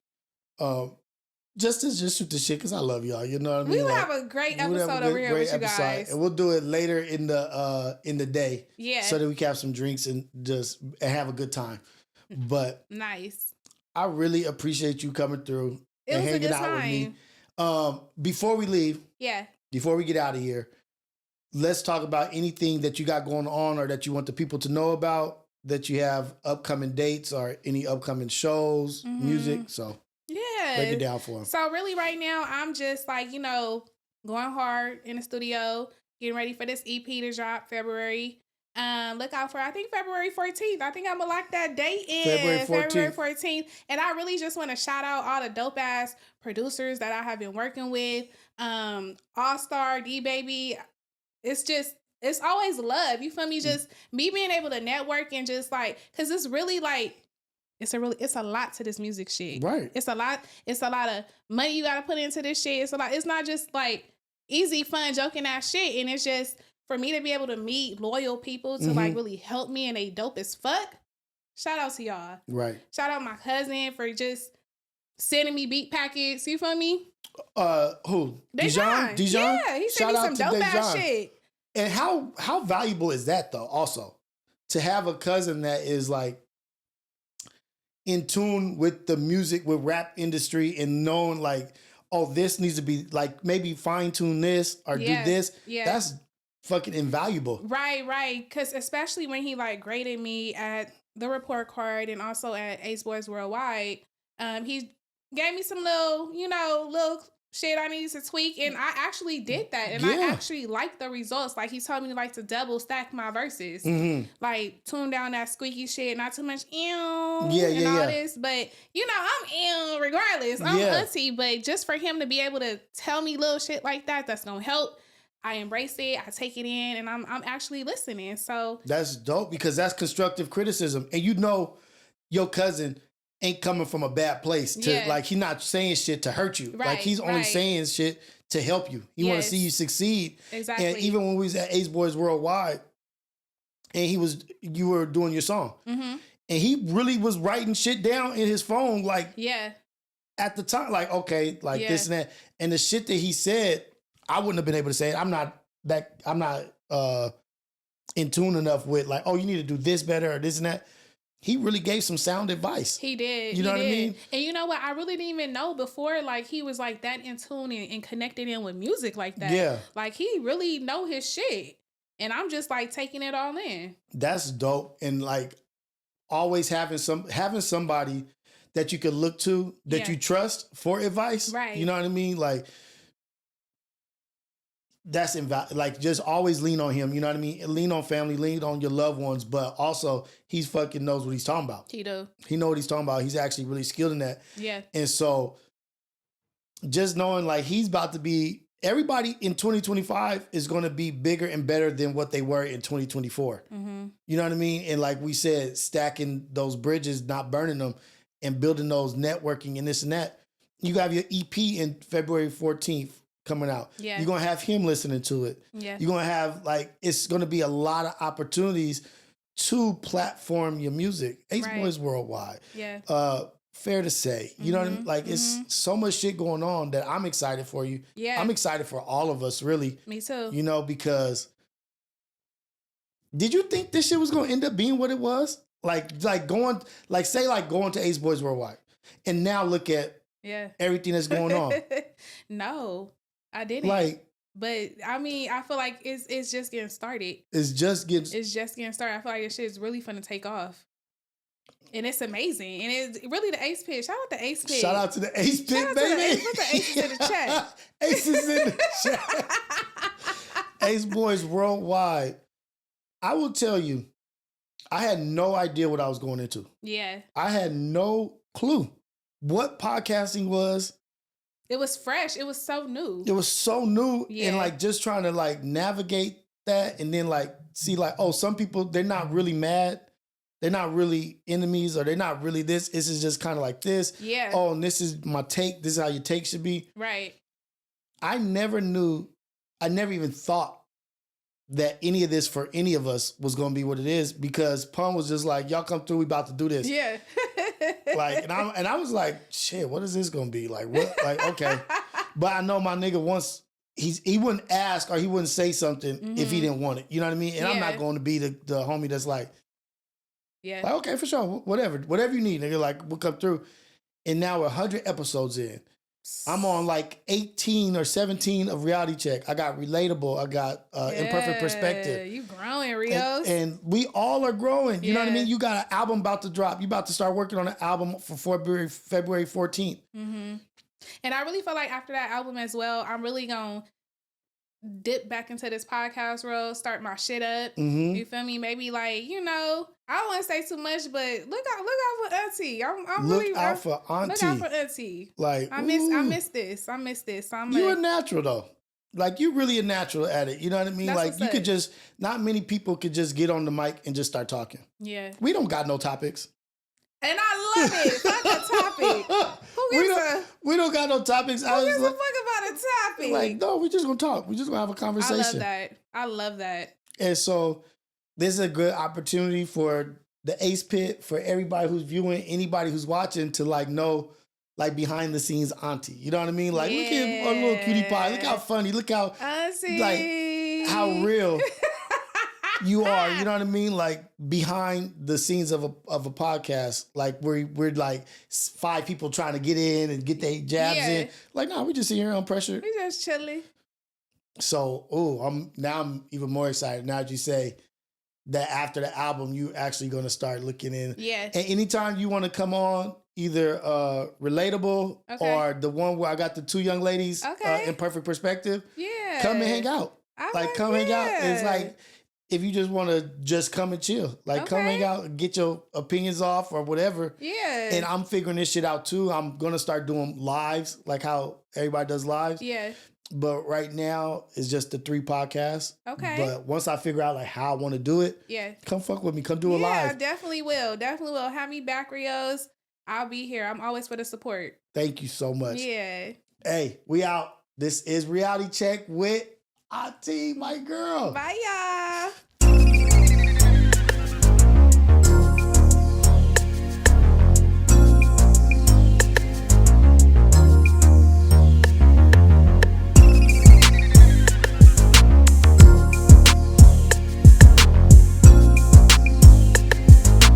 just shoot the shit because I love y'all. You know what I mean? We will have a great episode over here with you guys, and we'll do it later in the day. Yeah, so that we can have some drinks and have a good time. But nice. I really appreciate you coming through and hanging out with me. Before we leave, before we get out of here. Let's talk about anything that you got going on or that you want the people to know about, that you have upcoming dates or any upcoming shows, music. So break it down for them. So really right now, I'm just like, going hard in the studio, getting ready for this EP to drop February. Look out for, I think February 14th. I think I'm gonna lock that date in. February 14th. And I really just want to shout out all the dope ass producers that I have been working with. All-Star, D-Baby. It's always love. You feel me? Just me being able to network and just like, cause it's really like, it's a lot to this music shit. Right. It's a lot of money you gotta put into this shit. It's not just like easy, fun, joking ass shit. And it's just for me to be able to meet loyal people to like really help me and they dope as fuck. Shout out to y'all. Right. Shout out my cousin for just sending me beat packets. You feel me? Who? Dijon? Yeah, he sent me some dope ass shit. And how valuable is that though? Also, to have a cousin that is like in tune with the music, with rap industry, and knowing like, oh, this needs to be like maybe fine tune this or do this. Yeah, that's fucking invaluable. Right. Because especially when he like graded me at the report card and also at Ace Boys Worldwide, he gave me some little shit I needed to tweak, and I actually did that, and I actually liked the results. Like, he told me like to double stack my verses, like tune down that squeaky shit, not too much all this. But I'm regardless. I'm auntie, but just for him to be able to tell me little shit like that's gonna help. I embrace it. I take it in, and I'm actually listening. So that's dope because that's constructive criticism, and your cousin ain't coming from a bad place to like, he's not saying shit to hurt you. Right, like he's only saying shit to help you. He want to see you succeed. Exactly. And even when we was at Ace Boys Worldwide and you were doing your song and he really was writing shit down in his phone. Like at the time, like, okay, like this and that. And the shit that he said, I wouldn't have been able to say it. I'm not in tune enough with like, oh, you need to do this better or this and that. He really gave some sound advice. He did. You know what I mean? And you know what? I really didn't even know before, like, he was, like, that in tune and connected in with music like that. Yeah. Like, he really know his shit. And I'm just, like, taking it all in. That's dope. And, like, always having somebody that you can look to, that you trust for advice. Right. You know what I mean? Like, that's like, just always lean on him. You know what I mean? Lean on family, lean on your loved ones, but also he's fucking knows what he's talking about. He do. He know what he's talking about. He's actually really skilled in that. Yeah. And so just knowing like he's about to be, everybody in 2025 is going to be bigger and better than what they were in 2024. You know what I mean? And like we said, stacking those bridges, not burning them, and building those networking and this and that. You have your EP in February 14th. Coming out. Yeah. You're going to have him listening to it. Yeah. You're going to have like, it's going to be a lot of opportunities to platform your music. Ace Boys Worldwide. Yeah. fair to say. You know what I mean? Like, it's so much shit going on that I'm excited for you. Yeah. I'm excited for all of us, really. Me too. You know, because did you think this shit was going to end up being what it was? Like going to Ace Boys Worldwide. And now look at everything that's going on. No, I didn't. Like, but I mean, I feel like it's just getting started. It's just getting started. I feel like this shit is really finna take off. And it's amazing. And it's really the Ace Pit. Shout out to Ace Pit. Shout out to the Ace Pit, baby. Put the Aces in the chat. Aces in the chat. Ace Boys Worldwide. I will tell you, I had no idea what I was going into. Yeah. I had no clue what podcasting was. It was fresh. It was so new. It was so new. Yeah. And like just trying to like navigate that and then like see like, oh, some people, they're not really mad. They're not really enemies or they're not really this. This is just kind of like this. Yeah. Oh, and this is my take. This is how your take should be. Right. I never even thought that any of this for any of us was going to be what it is because Pun was just like, y'all come through, we about to do this. Yeah. Like, and I was like, shit, what is this going to be? Like, what? Like, okay. But I know my nigga once, he wouldn't ask or he wouldn't say something if he didn't want it. You know what I mean? And I'm not going to be the homie that's like, like, okay, for sure. Whatever you need, nigga, like, we'll come through. And now we're 100 episodes in. I'm on like 18 or 17 of Reality Check. I got Relatable. I got Imperfect Perspective. You growing, Rios. And we all are growing. You know what I mean? You got an album about to drop. You about to start working on an album for February 14th. Mm-hmm. And I really feel like after that album as well, I'm really going to dip back into this podcast role, start my shit up. Mm-hmm. You feel me? Maybe like, you know, I don't want to say too much, but look out for Auntieee. Look out for Auntieee. Like, I miss this. You're a natural though. Like you really a natural at it. You know what I mean? That's like you could just, not many people could just get on the mic and just start talking. Yeah. We don't got no topics. And I love it. Fuck a topic. We don't got no topics. Who gives a fuck about a topic? Like, no, we're just gonna talk. We're just gonna have a conversation. I love that. And so this is a good opportunity for the Ace Pit, for everybody who's viewing, anybody who's watching to like know like behind the scenes Auntieee. You know what I mean? Like look at our little cutie pie. Look how funny. Look how like how real you are, you know what I mean? Like behind the scenes of a podcast, like we're like 5 people trying to get in and get their jabs in. Like, no, we just sit here on pressure. We just chilling. So, I'm even more excited now that you say that after the album, you actually going to start looking in. Yeah. And anytime you want to come on, either Relatable or the one where I got the 2 young ladies in Perfect Perspective. Yeah. Come and hang out. Come hang out. It's like, if you just want to just come and chill, like come hang out and get your opinions off or whatever. Yeah. And I'm figuring this shit out too. I'm going to start doing lives, like how everybody does lives. Yeah. But right now it's just the 3 podcasts. Okay. But once I figure out like how I want to do it, come fuck with me. Come do a live. Yeah, definitely will. Definitely will. Have me back, Rios. I'll be here. I'm always for the support. Thank you so much. Yeah. Hey, we out. This is Reality Check with Auntieee, my girl. Bye, y'all.